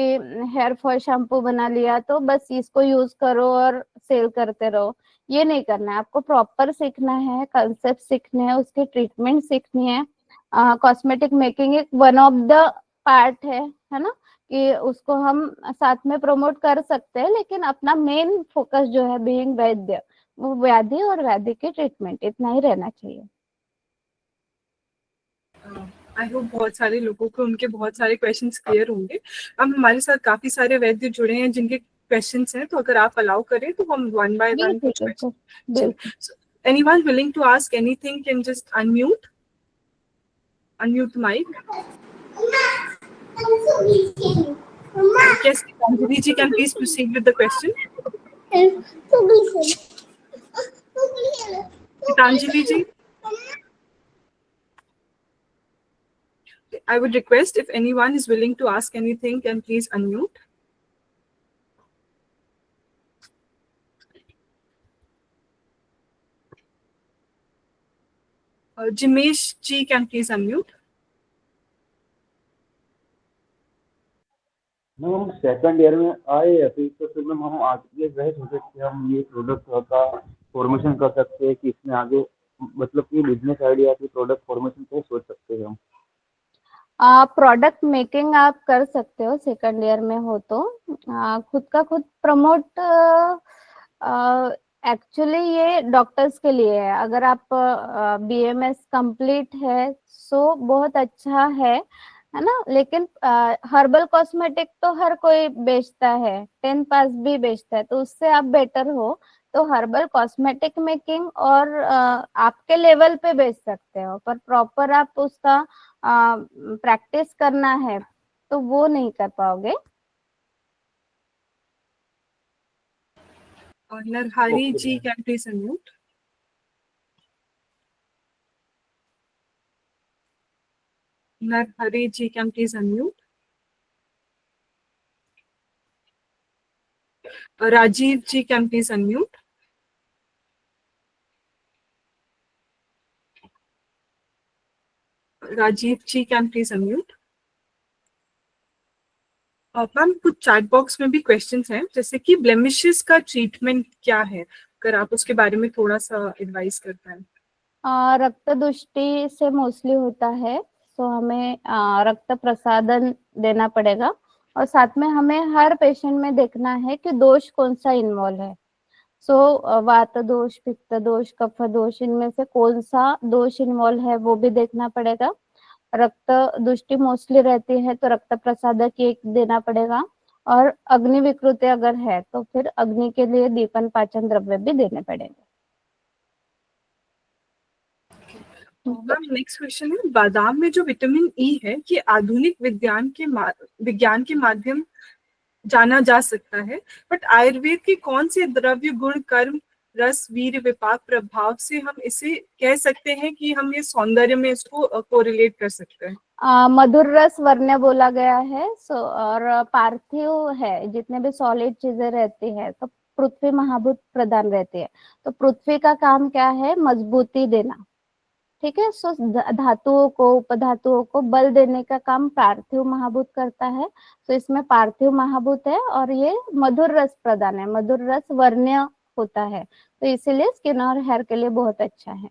हेयर फॉल शैम्पू बना लिया तो बस इसको यूज करो और सेल करते रहो। ये नहीं करना है, आपको प्रॉपर सीखना है, कंसेप्ट सीखने हैं, उसकी ट्रीटमेंट सीखनी है। कॉस्मेटिक मेकिंग एक वन ऑफ द पार्ट है ना, कि उसको हम साथ में प्रमोट कर सकते हैं, लेकिन अपना मेन फोकस जो है बीइंग वैद्य, वो व्याधि और व्याधि की ट्रीटमेंट, इतना ही रहना चाहिए। आई होप बहुत सारे लोगों को उनके बहुत सारे क्वेश्चंस क्लियर होंगे। अब हमारे साथ काफी सारे वैद्य जुड़े हैं जिनके क्वेश्चंस हैं, तो अगर आप अलाउ करें तो हम वन बाय वन कुछ बिल्कुल क्वेश्चन। बिल्कुल। Anyone willing to ask anything can just unmute the mic. Yes, Gitanjali ji can please proceed with the question. Gitanjali ji, I would request if anyone is willing to ask anything, can please unmute. Jimesh ji can please unmute. Ma'am हम second year में आए या फिर ma'am हम आगे वह सोचे कि हम ये प्रोडक्ट का फॉर्मेशन कर सकते हैं कि इसमें आगे मतलब कि बिजनेस आइडिया की प्रोडक्ट फॉर्मेशन को सोच सकते हैं हम। प्रोडक्ट मेकिंग आप कर सकते हो सेकंड ईयर में हो तो, खुद का खुद प्रमोट एक्चुअली ये डॉक्टर्स के लिए है। अगर आप BMS कंप्लीट है सो बहुत अच्छा है ना, लेकिन हर्बल कॉस्मेटिक तो हर कोई बेचता है, 10 पास भी बेचता है, तो उससे आप बेटर हो तो हर्बल कॉस्मेटिक मेकिंग और आपके लेवल पे बेच सकते हो, पर प्रॉपर आप उसका प्रैक्टिस करना है तो वो नहीं कर पाओगे। Narhari ji can please unmute. Narhari ji can please unmute. Rajiv ji can please unmute. Rajiv ji can please unmute. Ma'am कुछ चैट बॉक्स में भी क्वेश्चंस हैं, जैसे कि ब्लेमिशेस का ट्रीटमेंट क्या है, अगर आप उसके बारे में थोड़ा सा एडवाइस कर पाए। रक्त दुष्टि से मोस्टली होता है, तो हमें रक्त प्रसादन देना पड़ेगा, और साथ में हमें हर पेशेंट में देखना है कि दोष कौन सा इन्वॉल्व है। सो वात दोष, पित्त दोष, कफ दोष, इनमें से कौन सा दोष इन्वॉल्व है वो भी देखना पड़ेगा। रक्त दुष्टि मोस्टली रहती है तो रक्त प्रसादक एक देना पड़ेगा, और अग्नि विकृति अगर है तो फिर अग्नि के लिए दीपन पाचन द्रव्य भी देने पड़ेंगे। मैम नेक्स्ट क्वेश्चन है, बादाम में जो विटामिन ई है ये आधुनिक विज्ञान के माध्यम जाना जा सकता है, बट आयुर्वेद के कौन से द्रव्य गुण कर्म रस वीर्य विपाक प्रभाव से हम इसे कह सकते हैं कि हम ये सौंदर्य में इसको कोरिलेट कर सकते हैं? मधुर रस वर्ण्य बोला गया है। और पार्थिव है, जितने भी सॉलिड चीजें रहती है तो पृथ्वी महाभूत प्रधान रहती है, तो पृथ्वी का काम क्या है, मजबूती देना, ठीक है। सो धातुओं को, उपधातुओं को बल देने का काम पार्थिव महाभूत करता है, तो इसमें पार्थिव महाभूत है, और ये मधुर रस प्रदान है, मधुर रस वर्ण्य होता है, तो इसीलिए स्किन और हेयर के लिए बहुत अच्छा है।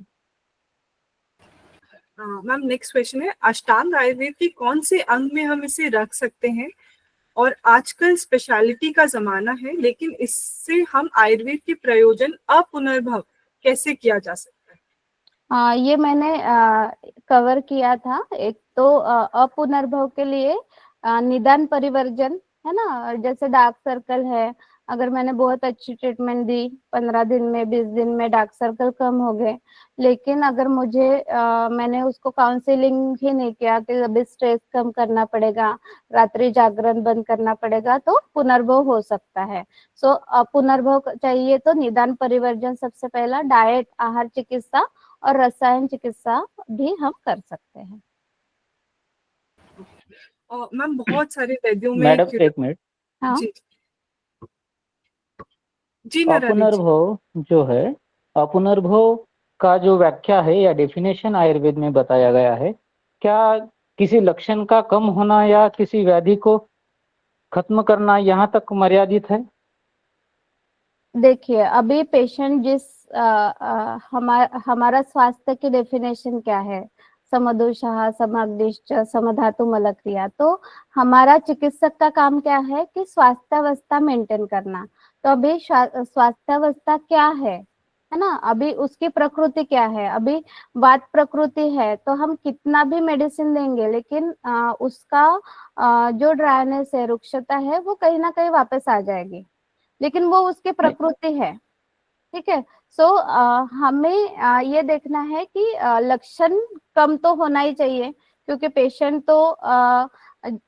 मैम नेक्स्ट क्वेश्चन है, अष्टांग आयुर्वेद के कौन से अंग में हम इसे रख सकते हैं, और आजकल स्पेशलिटी का जमाना है लेकिन इससे हम आयुर्वेद के प्रयोजन अपुनर्भव कैसे किया जा सकता है? ये मैंने कवर किया था। एक तो अपुनर्भव के लिए निदान परिवर्जन है ना, जैसे डार्क सर्कल है, अगर मैंने बहुत अच्छी ट्रीटमेंट दी, 15 दिन में 20 दिन में डार्क सर्कल कम हो गए, लेकिन अगर मुझे मैंने उसको काउंसलिंग ही नहीं किया कि अभी स्ट्रेस कम करना पड़ेगा, रात्रि जागरण बंद करना पड़ेगा, तो पुनर्भव हो सकता है। सो पुनर्भव चाहिए तो निदान परिवर्जन सबसे पहला, डाइट आहार चिकित्सा और रसायन चिकित्सा भी हम कर सकते हैं। मैम बहुत सारे वैद्यों में मैडम एक मिनट। हाँ जी जी नारायण जी। अपुनर्भव जो है, अपुनर्भव का जो व्याख्या है या डेफिनेशन आयुर्वेद में बताया गया है, क्या किसी लक्षण का कम होना या किसी व्याधि को खत्म करना यहाँ तक मर्यादित है? देखिए, अभी पेशेंट जिस हमारा स्वास्थ्य की डेफिनेशन क्या है, समदोषः, समग्निश्च, समधातु मलक्रिया। तो हमारा चिकित्सक का काम क्या है कि स्वास्थ्यावस्था मेंटेन करना। तो अभी स्वास्थ्यावस्था क्या है ना, अभी उसकी प्रकृति क्या है। अभी वात प्रकृति है तो हम कितना भी मेडिसिन देंगे, लेकिन उसका जो ड्राइनेस है, रुक्षता है, वो कहीं ना कहीं वापस आ जाएगी, लेकिन वो उसकी प्रकृति है। ठीक है। सो हमें ये देखना है कि लक्षण कम तो होना ही चाहिए, क्योंकि पेशेंट तो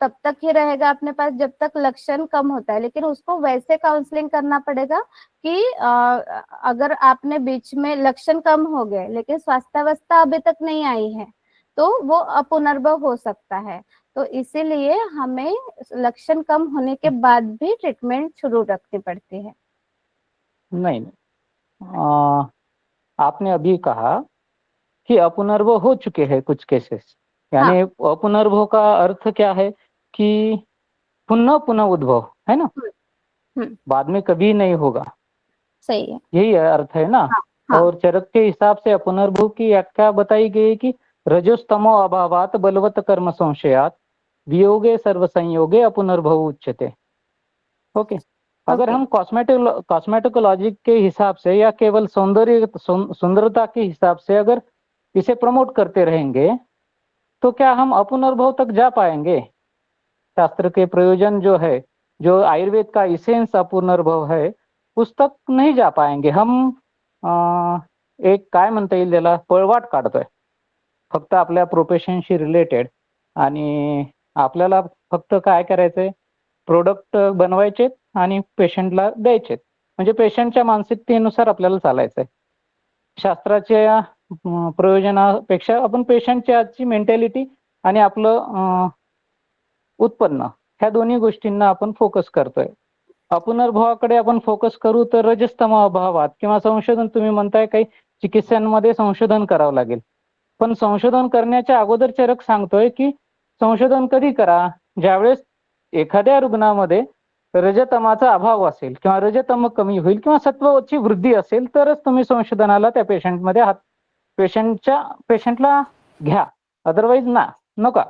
तब तक ही रहेगा अपने पास जब तक लक्षण कम होता है। लेकिन उसको वैसे काउंसलिंग करना पड़ेगा कि अगर आपने बीच में लक्षण कम हो गए लेकिन स्वास्थ्यावस्था अभी तक नहीं आई है तो वो अपुनर्भव हो सकता है। तो इसीलिए हमें लक्षण कम होने के बाद भी ट्रीटमेंट शुरू रखनी पड़ती है। नहीं, आपने अभी कहा कि अपुनर्भव हो चुके हैं कुछ केसेस, यानी अपुनर्भव का अर्थ क्या है कि पुनः पुनः उद्भव, है ना, बाद में कभी नहीं होगा, सही है, यही अर्थ है ना। हाँ। और चरक के हिसाब से अपुनर्भव की व्याख्या बताई गई कि रजोस्तमो अभावात बलवत कर्म संशयात वियोगे सर्व संयोगे अपुनर्भव उच्यते। ओके। अगर हम कॉस्मेटोलॉजी के हिसाब से या केवल सुंदरता के हिसाब से अगर इसे प्रमोट करते रहेंगे तो क्या हम अपुनर्भव तक जा पाएंगे? शास्त्र के प्रयोजन जो है, जो आयुर्वेद का इसेंस अपुनर्भव है, उस तक नहीं जा पाएंगे हम। एक काय म्हणता येईल त्याला, पळवाट काढतोय फक्त आपल्या प्रोफेशनशी रिलेटेड, आणि आपल्याला फक्त काय करायचंय, प्रोडक्ट बनवायचे आणि पेशंटला द्यायचे, म्हणजे पेशंटच्या मानसिकतेनुसार आपल्याला चालायचंय। शास्त्राच्या प्रयोजनापेक्षा आपण पेशंटची आजची मेंटॅलिटी आणि आपलं उत्पन्न, ह्या दोन्ही गोष्टींना आपण फोकस करतोय। अपुनर्भवाकडे आपण फोकस करू तर रजस्तम अभावात किंवा संशोधन, तुम्ही म्हणताय काही चिकित्सांमध्ये संशोधन करावं लागेल, पण संशोधन करण्याच्या अगोदर चरक सांगतोय की संशोधन कधी करा, ज्यावेळेस एखाद्या रुग्णामध्ये रजतमाचा अभाव असेल किंवा रजतम कमी होईल किंवा सत्वाची वृद्धी असेल तरच तुम्ही संशोधनाला त्या पेशंटमध्ये पेशंटला घ्या, अदरवाईज नका।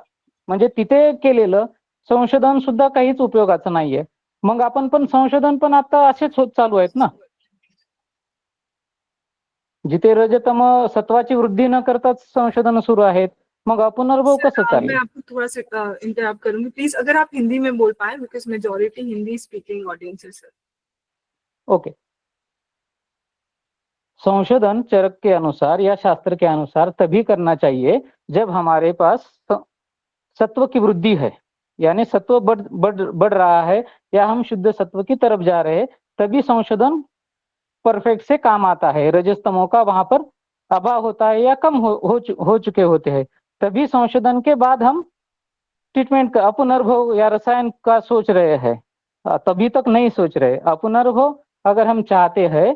म्हणजे तिथे केलेलं संशोधन सुद्धा काहीच उपयोगाचं नाहीये। मग आपण पण संशोधन पण आता असेच होत चालू आहेत ना, जिथे रजतम सत्वाची वृद्धि न करताच संशोधन सुरू आहेत, मग अपुनर्भव कसं चालेल? मैं आपको थोड़ा सा इंटरप्ट करूंगी प्लीज, अगर आप हिंदी में बोल पाए, because majority Hindi speaking audience है सर। ओके। संशोधन चरक के अनुसार या शास्त्र के अनुसार तभी करना चाहिए जब हमारे पास सत्व की वृद्धि है, यानी सत्व बढ़ रहा है या हम शुद्ध सत्व की तरफ जा रहे हैं, तभी संशोधन परफेक्ट से काम आता है। रजस्तमों का वहां पर अभाव होता है या कम हो चुके होते हैं, तभी संशोधन के बाद हम ट्रीटमेंट का अपुनर्भव या रसायन का सोच रहे हैं, तभी तक नहीं सोच रहे। अपुनर्भव अगर हम चाहते हैं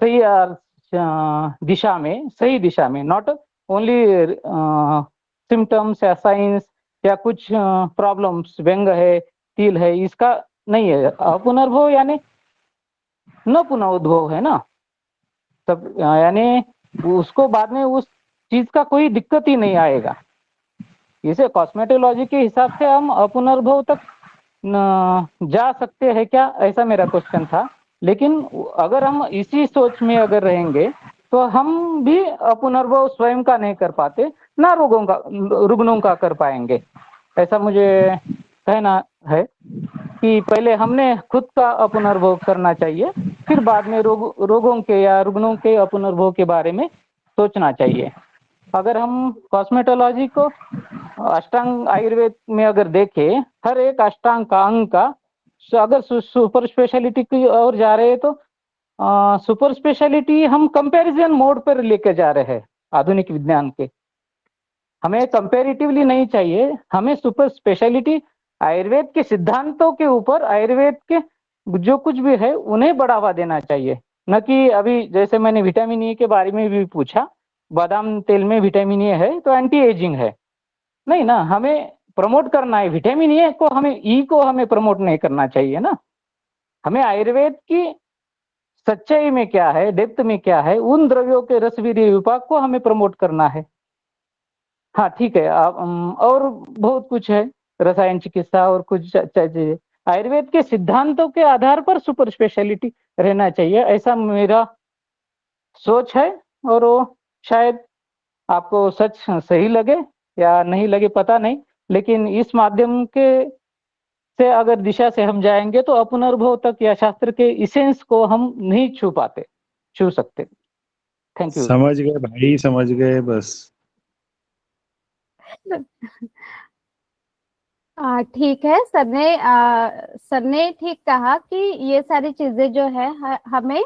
सही दिशा में, सही दिशा में, नॉट ओनली सिम्टम्स या साइंस या कुछ प्रॉब्लम्स, व्यंग है, तिल है, इसका नहीं है। अपुनर्भव यानी न पुनः उद्भव है ना, तब यानी उसको बाद में उस चीज का कोई दिक्कत ही नहीं आएगा। इसे कॉस्मेटोलॉजी के हिसाब से हम अपुनर्भव तक जा सकते हैं क्या, ऐसा मेरा क्वेश्चन था। लेकिन अगर हम इसी सोच में अगर रहेंगे तो हम भी अपुनर्भव स्वयं का नहीं कर पाते, ना रुग्णों का कर पाएंगे। ऐसा मुझे कहना है कि पहले हमने खुद का अपुनर्भव करना चाहिए, फिर बाद में रोगों के या रुग्णों के अपुनर्भव के बारे में सोचना चाहिए। अगर हम कॉस्मेटोलॉजी को अष्टांग आयुर्वेद में अगर देखें, हर एक अष्टांग का अंग का अगर सुपर स्पेशलिटी की ओर जा रहे हैं तो सुपर स्पेशलिटी हम कंपैरिजन मोड पर लेके जा रहे हैं आधुनिक विज्ञान के। हमें कंपैरेटिवली नहीं चाहिए, हमें सुपर स्पेशलिटी आयुर्वेद के सिद्धांतों के ऊपर, आयुर्वेद के जो कुछ भी है उन्हें बढ़ावा देना चाहिए। न कि अभी जैसे मैंने विटामिन ए के बारे में भी पूछा, बादाम तेल में विटामिन ए है तो एंटी एजिंग है, नहीं ना, हमें प्रमोट करना है विटामिन ए को, हमें ई को हमें प्रमोट नहीं करना चाहिए ना। हमें आयुर्वेद की सच्चाई में क्या है, डेप्थ में क्या है, उन द्रव्यों के रसवीर्य विपाक को हमें प्रमोट करना है। हाँ ठीक है, आप और बहुत कुछ है, रसायन चिकित्सा और कुछ चीजें, आयुर्वेद के सिद्धांतों के आधार पर सुपर स्पेशलिटी रहना चाहिए, ऐसा मेरा सोच है। और वो शायद आपको सच सही लगे या नहीं लगे पता नहीं, लेकिन इस माध्यम के से अगर दिशा से हम जाएंगे तो अपुनर्भव तक या शास्त्र के इसेंस को हम नहीं छू सकते। Thank you. समझ गए भाई, समझ गए बस। ठीक है, सर ने ठीक कहा कि ये सारी चीजें जो है हमें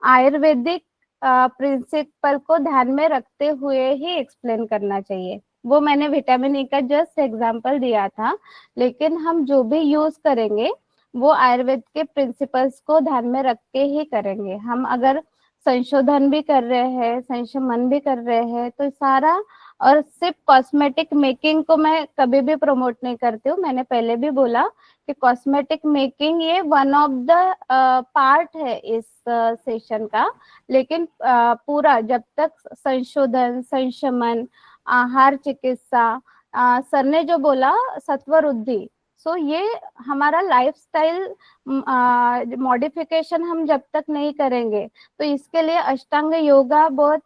आयुर्वेदिक प्रिंसिपल को ध्यान में रखते हुए ही एक्सप्लेन करना चाहिए। वो मैंने विटामिन ई का जस्ट एग्जांपल दिया था, लेकिन हम जो भी यूज करेंगे वो आयुर्वेद के प्रिंसिपल्स को ध्यान में रख के ही करेंगे। हम अगर संशोधन भी कर रहे हैं, संशमन भी कर रहे हैं, तो सारा, और सिर्फ कॉस्मेटिक मेकिंग को मैं कभी भी प्रमोट नहीं करती हूँ। मैंने पहले भी बोला कि कॉस्मेटिक मेकिंग ये वन ऑफ द पार्ट है इस सेशन का, लेकिन पूरा जब तक संशोधन, संशमन, आहार चिकित्सा, सर ने जो बोला सत्व वृद्धि, सो ये हमारा लाइफस्टाइल मॉडिफिकेशन हम जब तक नहीं करेंगे तो इसके लिए अष्टांग योगा बहुत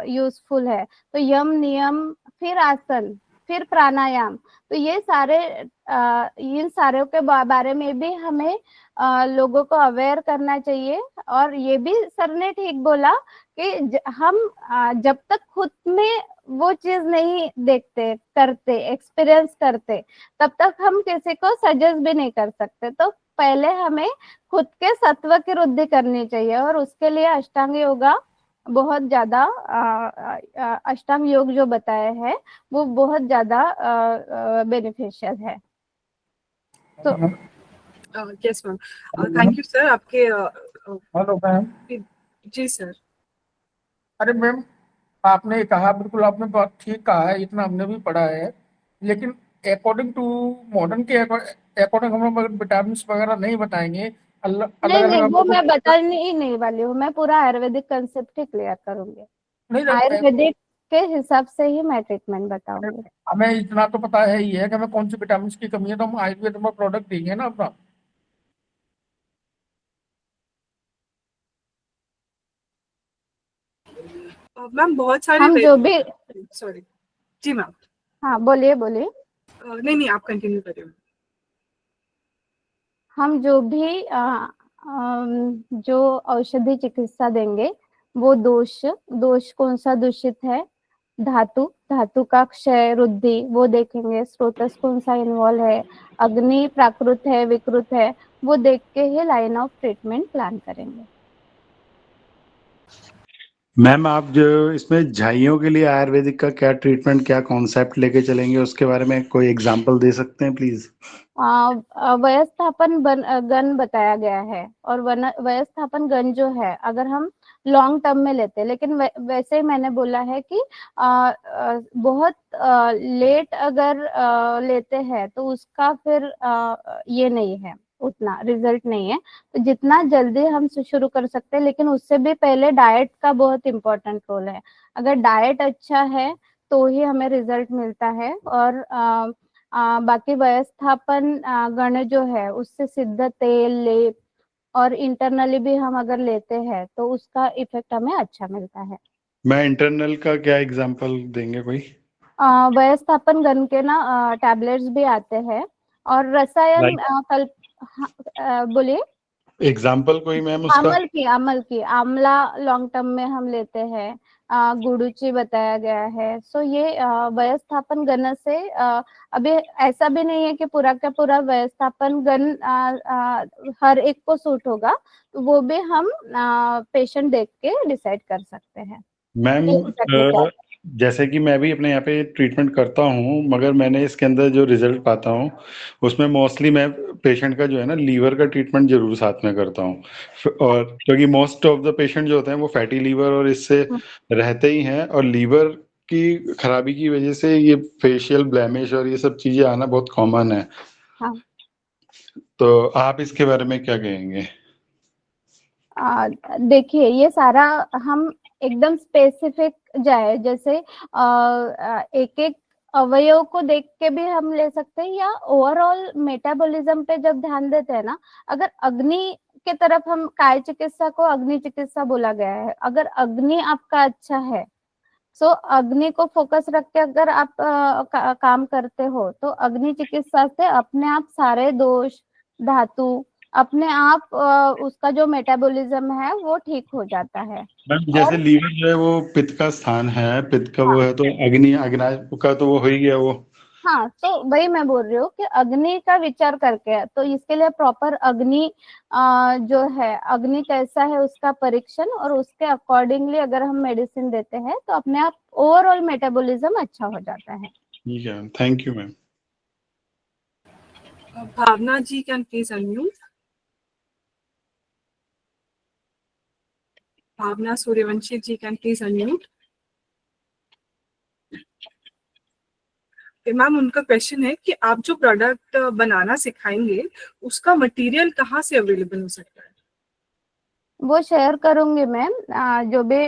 यूजफुल है। तो यम नियम, फिर आसन, फिर प्राणायाम, तो ये सारे इन सारों के बारे में भी हमें लोगों को अवेयर करना चाहिए। और ये भी सर ने ठीक बोला कि हम जब तक खुद में वो चीज नहीं देखते, करते, एक्सपीरियंस करते, तब तक हम किसी को सजेस्ट भी नहीं कर सकते। तो पहले हमें खुद के सत्व की वृद्धि करनी चाहिए, और उसके लिए अष्टांग योगा बहुत ज्यादा, अष्टांग योग जो बताया है वो बहुत ज्यादा बेनिफिशियल है। तो yes ma'am, thank you sir. आपके हेलो मैम। जी सर। अरे मैम, आपने कहा, बिल्कुल आपने बात ठीक कहा है, इतना हमने भी पढ़ा है, लेकिन अकॉर्डिंग टू मॉडर्न के अकॉर्डिंग हम लोग विटामिन वगैरह नहीं बताएंगे, अलग नहीं अलग वो मैं बताने ही नहीं वाली हूँ, मैं पूरा आयुर्वेदिक कंसेप्ट ही क्लियर करूंगी। नहीं, आयुर्वेदिक के हिसाब से ही मैं ट्रीटमेंट बताऊंगी। हमें इतना तो पता है ही है कि हमें कौन सी विटामिन की कमी है, तो हम आयुर्वेद में प्रोडक्ट देंगे ना अपना। मैम बहुत सारे हम जो भी, सॉरी जी मैम। हाँ बोलिए बोलिए। नहीं आप कंटिन्यू करिए। हम जो भी जो औषधि चिकित्सा देंगे वो दोष कौन सा दूषित है, धातु का क्षय, वृद्धि, वो देखेंगे। स्रोतस कौन सा इन्वॉल्व है, अग्नि प्राकृत है, विकृत है, वो देख के ही लाइन ऑफ ट्रीटमेंट प्लान करेंगे। मैम आप जो इसमें झाइयों के लिए आयुर्वेदिक का क्या ट्रीटमेंट, क्या कॉन्सेप्ट लेके चलेंगे, उसके बारे में कोई एग्जांपल दे सकते हैं प्लीज? व्यवस्थापन गन बताया गया है, और व्यवस्थापन गन जो है अगर हम लॉन्ग टर्म में लेते हैं, लेकिन वैसे ही मैंने बोला है कि बहुत लेट अगर लेते हैं तो उसका फिर ये नहीं है, उतना रिजल्ट नहीं है। तो जितना जल्दी हम शुरू कर सकते हैं, लेकिन उससे भी पहले डाइट का बहुत इम्पोर्टेंट रोल है। अगर डाइट अच्छा है तो ही हमें रिजल्ट मिलता है। और बाकी व्यवस्थापन गण जो है उससे सिद्ध तेल, लेप, और इंटरनली भी हम अगर लेते हैं तो उसका इफेक्ट हमें अच्छा मिलता है। मैं इंटरनल का क्या एग्जांपल देंगे कोई? व्यवस्थापन गण के ना टैबलेट्स भी आते हैं, और रसायन बोलिए एग्जांपल कोई मैम उसका? अमल की आंवला लॉन्ग टर्म में हम लेते हैं, गुड़ुची बताया गया है। सो ये व्यवस्थापन गण से अभी ऐसा भी नहीं है कि पूरा का पूरा व्यवस्थापन गण हर एक को सूट होगा, तो वो भी हम पेशेंट देख के डिसाइड कर सकते हैं। मैम जैसे कि मैं भी अपने यहाँ पे ट्रीटमेंट करता हूँ, मगर मैंने इसके अंदर जो रिजल्ट पाता हूँ उसमें मोस्टली मैं पेशेंट का जो है ना लीवर का ट्रीटमेंट जरूर साथ में करता हूँ। और क्योंकि मोस्ट ऑफ द पेशेंट जो होते हैं वो फैटी लीवर और इससे रहते ही हैं, और लीवर की खराबी की वजह से ये फेशियल ब्लेमिश और ये सब चीजें आना बहुत कॉमन है। हाँ। तो आप इसके बारे में क्या कहेंगे? देखिए, ये सारा हम एकदम स्पेसिफिक जाए, जैसे एक एक अवयव को देख के भी हम ले सकते हैं, या ओवरऑल मेटाबॉलिज्म पे जब ध्यान देते हैं ना, अगर अग्नि के तरफ हम काय चिकित्सा को अग्नि चिकित्सा बोला गया है, अगर अग्नि आपका अच्छा है, सो अग्नि को फोकस रख के अगर आप काम करते हो, तो अग्नि चिकित्सा से अपने आप सारे दोष, धातु, अपने आप उसका जो मेटाबॉलिज्म है वो ठीक हो जाता है। मैम जैसे और लीवर जो है वो पित्त का स्थान है, पित्त का वो हाँ, है, तो अग्नि अग्नि का तो वो हो ही गया वो। हाँ, तो वही मैं बोल रही हूँ कि अग्नि का विचार करके, तो इसके लिए प्रॉपर अग्नि जो है, अग्नि कैसा है उसका परीक्षण, और उसके अकॉर्डिंगली अगर हम मेडिसिन देते हैं तो अपने आप ओवरऑल मेटाबॉलिज्म अच्छा हो जाता है। ठीक है, thank you ma'am. Bhavna ji can please unmute. Bhavna Suryavanshi ji can please unmute. Ma'am उनका क्वेश्चन है कि आप जो प्रोडक्ट बनाना सिखाएंगे उसका मटेरियल कहाँ से अवेलेबल हो सकता है? वो शेयर करूंगी मैम, जो भी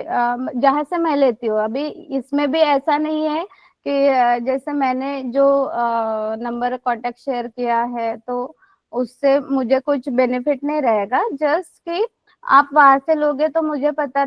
जहाँ से मैं लेती हूँ। अभी इसमें भी ऐसा नहीं है कि जैसे मैंने जो नंबर कांटेक्ट शेयर किया है तो उससे मुझे कुछ बेनिफिट नहीं रहेगा, जस्ट कि आप वहां से लोगे तो मुझे पता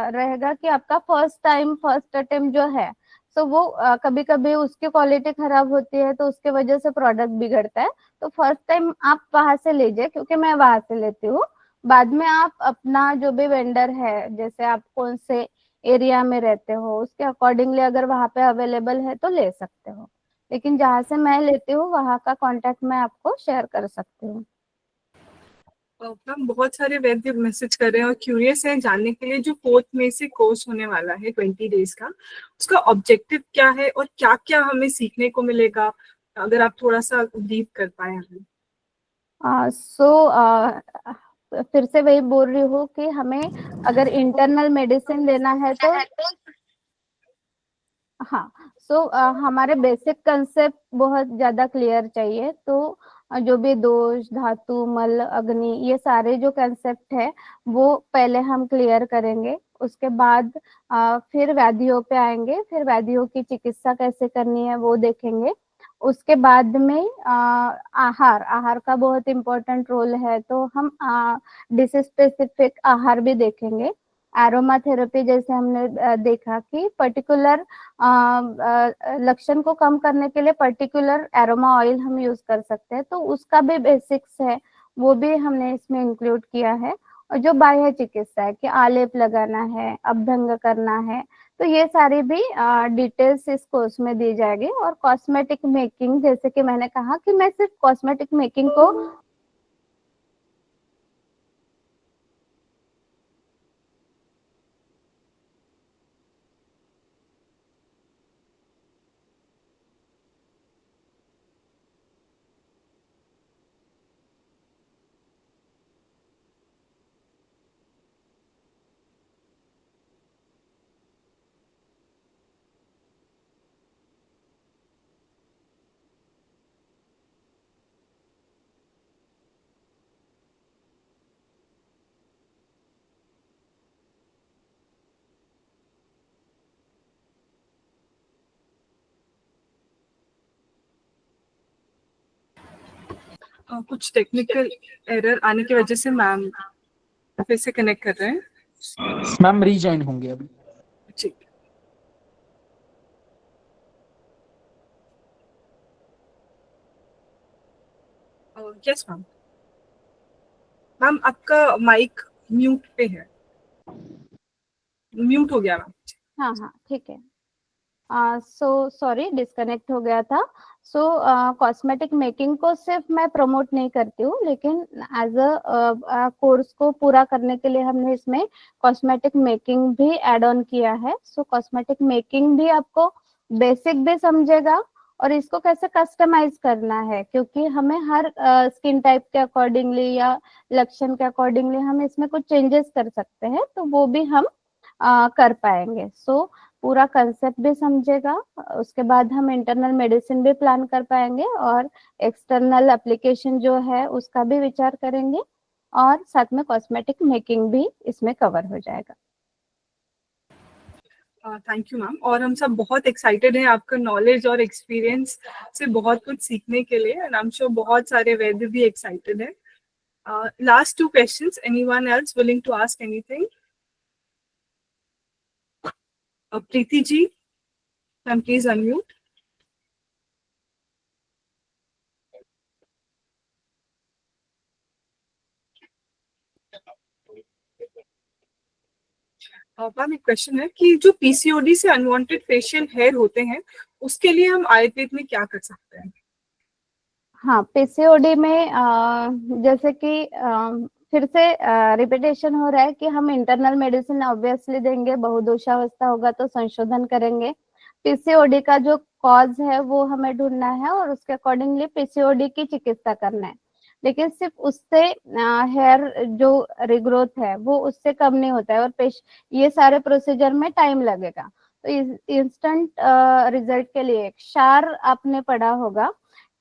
रहेगा कि आपका फर्स्ट टाइम फर्स्ट अटेम्प्ट जो है, तो वो कभी कभी उसकी क्वालिटी खराब होती है तो उसके वजह से प्रोडक्ट बिगड़ता है। तो फर्स्ट टाइम आप वहां से लीजिए, क्योंकि मैं वहां से लेती हूँ। बाद में आप अपना जो भी वेंडर है, जैसे आप कौन से एरिया में रहते हो उसके अकॉर्डिंगली अगर वहां पे अवेलेबल है तो ले सकते हो, लेकिन जहाँ से मैं लेती हूँ वहां का कांटेक्ट मैं आपको शेयर कर सकती हूँ। मैम बहुत सारे वैद्य मैसेज कर रहे हैं और क्यूरियस हैं जानने के लिए, जो 4 मई से कोर्स होने वाला है 20 डेज का, उसका ऑब्जेक्टिव क्या है और क्या क्या हमें सीखने को मिलेगा, अगर आप थोड़ा सा ब्रीफ कर पाए हमें। फिर से वही बोल रही हूँ कि हमें अगर इंटरनल मेडिसिन लेना है तो हाँ, हमारे बेसिक कंसेप्ट बहुत ज्यादा क्लियर चाहिए। तो जो भी दोष, धातु, मल, अग्नि, ये सारे जो कंसेप्ट है वो पहले हम क्लियर करेंगे। उसके बाद फिर व्याधियों पे आएंगे, फिर व्याधियों की चिकित्सा कैसे करनी है वो देखेंगे। उसके बाद में आहार आहार का बहुत इम्पोर्टेंट रोल है, तो हम डिसीज स्पेसिफिक आहार भी देखेंगे। एरोमा थेरेपी जैसे हमने देखा कि पर्टिकुलर लक्षण को कम करने के लिए पर्टिकुलर एरोमा ऑयल हम यूज कर सकते हैं, तो उसका भी बेसिक्स है, वो भी हमने इसमें इंक्लूड किया है। और जो बाह्य चिकित्सा है कि आलेप लगाना है, अभ्यंग करना है, तो ये सारी भी डिटेल्स इस कोर्स में दी जाएगी। और कॉस्मेटिक मेकिंग, जैसे कि मैंने कहा कि मैं सिर्फ कॉस्मेटिक मेकिंग को कुछ टेक्निकल एरर आने की वजह से मैम फिर से कनेक्ट कर रहे हैं। मैम रीजॉइन होंगे अभी। ठीक। Yes ma'am. मैम आपका माइक म्यूट पे है, म्यूट हो गया मैम। हाँ हाँ ठीक है। सो सॉरी, डिस्कनेक्ट हो गया था। सो कॉस्मेटिक मेकिंग को सिर्फ मैं प्रमोट नहीं करती हूँ, लेकिन एज अ कोर्स को पूरा करने के लिए हमने इसमें कॉस्मेटिक मेकिंग भी ऐड ऑन किया है। सो कॉस्मेटिक मेकिंग भी आपको बेसिक भी समझेगा और इसको कैसे कस्टमाइज करना है, क्योंकि हमें हर स्किन टाइप के अकॉर्डिंगली या लक्षण के अकॉर्डिंगली हम इसमें कुछ चेंजेस कर सकते हैं, तो वो भी हम कर पाएंगे। सो पूरा कंसेप्ट भी समझेगा, उसके बाद हम इंटरनल मेडिसिन भी प्लान कर पाएंगे और एक्सटर्नल एप्लीकेशन जो है उसका भी विचार करेंगे, और साथ में कॉस्मेटिक मेकिंग भी इसमें कवर हो जाएगा। थैंक यू मैम, और हम सब बहुत एक्साइटेड हैं आपका नॉलेज और एक्सपीरियंस से बहुत कुछ सीखने के लिए, एंड आई एम श्योर बहुत सारे वैद्य भी एक्साइटेड हैं। Last 2 questions, anyone else willing to ask anything? Preeti ji, ma'am, please unmute. Ma'am, एक क्वेश्चन है कि जो पीसीओडी से अनवांटेड फेशियल हेयर होते हैं, उसके लिए हम आयुर्वेद में क्या कर सकते हैं? हाँ, पीसीओडी में जैसे कि फिर से रिपीटेशन हो रहा है कि हम इंटरनल मेडिसिन ऑब्वियसली देंगे, बहुदोषावस्था होगा तो संशोधन करेंगे। पीसीओडी का जो कॉज है वो हमें ढूंढना है और उसके अकॉर्डिंगली पीसीओडी की चिकित्सा करना है। लेकिन सिर्फ उससे हेयर जो रिग्रोथ है वो उससे कम नहीं होता है, और ये सारे प्रोसीजर में टाइम लगेगा। तो इंस्टेंट रिजल्ट के लिए क्षार आपने पढ़ा होगा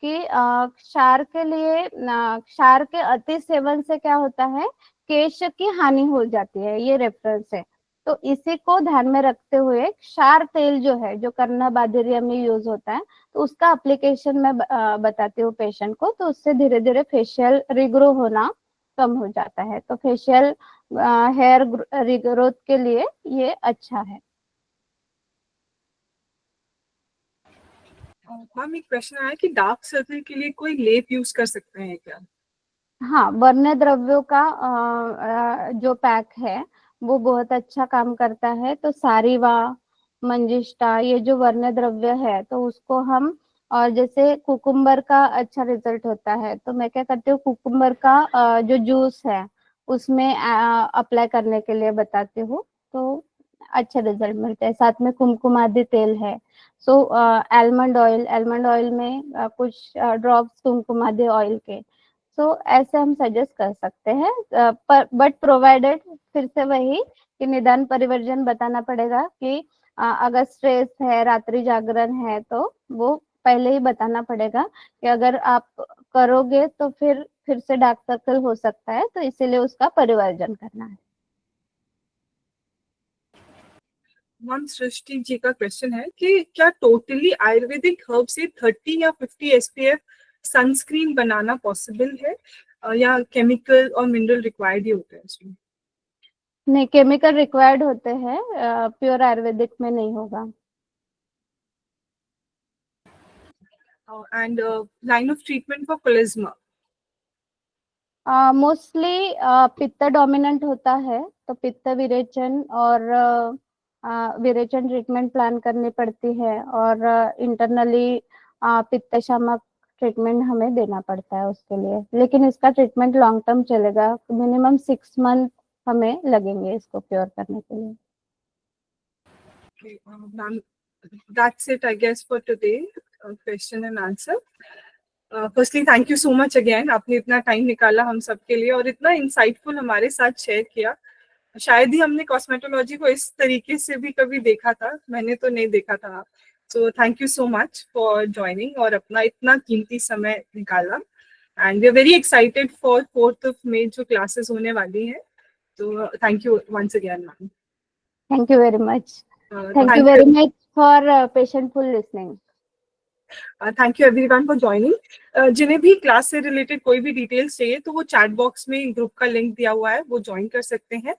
कि क्षार के लिए क्षार के अति सेवन से क्या होता है, केश की हानि हो जाती है, ये रेफरेंस है। तो इसी को ध्यान में रखते हुए क्षार तेल जो है, जो कर्णबादिर्य में यूज होता है, तो उसका एप्लीकेशन मैं बताती हूँ पेशेंट को, तो उससे धीरे धीरे फेशियल रिग्रो होना कम हो जाता है। तो फेशियल हेयर रिग्रोथ के लिए ये अच्छा है। मैम, एक क्वेश्चन आया कि डार्क सर्कल के लिए कोई लेप यूज कर सकते हैं क्या? हाँ, वर्ण द्रव्यों का जो पैक है वो बहुत अच्छा काम करता है। तो सारीवा, मंजिष्ठा, ये जो वर्ण द्रव्य है तो उसको हम, और जैसे कुकुम्बर का अच्छा रिजल्ट होता है, तो मैं क्या करती हूँ, कुकुम्बर का जो जूस है उसमें अप्लाई करने के लिए बताती हूँ, तो अच्छे रिजल्ट मिलते हैं। साथ में कुमकुमादि तेल है, सो आलमंड ऑयल में कुछ ड्रॉप्स कुमकुमादि ऑयल के, सो ऐसे हम सजेस्ट कर सकते हैं। बट प्रोवाइडेड, फिर से वही कि निदान परिवर्जन बताना पड़ेगा कि अगर स्ट्रेस है, रात्रि जागरण है, तो वो पहले ही बताना पड़ेगा कि अगर आप करोगे तो फिर से डार्क सर्कल हो सकता है, तो इसीलिए उसका परिवर्जन करना है। मैम, सृष्टि जी का क्वेश्चन है कि क्या टोटली आयुर्वेदिक हर्ब से 30 या 50 SPF सनस्क्रीन बनाना पॉसिबल है, या केमिकल और मिनरल रिक्वायर्ड ही होते हैं इसमें? नहीं, केमिकल रिक्वायर्ड होते हैं, प्योर आयुर्वेदिक में नहीं होगा। And line of treatment for chloasma? Mostly pitta dominant होता है, तो पित्त विरेचन और विरेचन ट्रीटमेंट प्लान करनी पड़ती है, और इंटरनली पित्त शामक ट्रीटमेंट हमें देना पड़ता है उसके लिए। लेकिन इसका ट्रीटमेंट लॉन्ग टर्म चलेगा, मिनिमम 6 मंथ हमें लगेंगे इसको प्योर करने के लिए। Okay, ma'am, that's it, I guess, for today, question and answer. Firstly, thank you so much again. आपने इतना टाइम निकाला हम सबके लिए और इतना इंसाइटफुल हमारे साथ शेयर किया। शायद ही हमने कॉस्मेटोलॉजी को इस तरीके से भी कभी देखा था, मैंने तो नहीं देखा था। So thank you so much for joining और अपना इतना कीमती समय निकाला। And we are very excited for 4th May जो क्लासेस होने वाली हैं। तो thank you once again ma'am. Thank you very much. Thank you very much for patientful listening. Thank you everyone for joining. जिन्हें भी क्लास से related कोई भी डिटेल्स चाहिए तो वो चैट बॉक्स में ग्रुप का लिंक दिया हुआ है, वो ज्वाइन कर सकते हैं।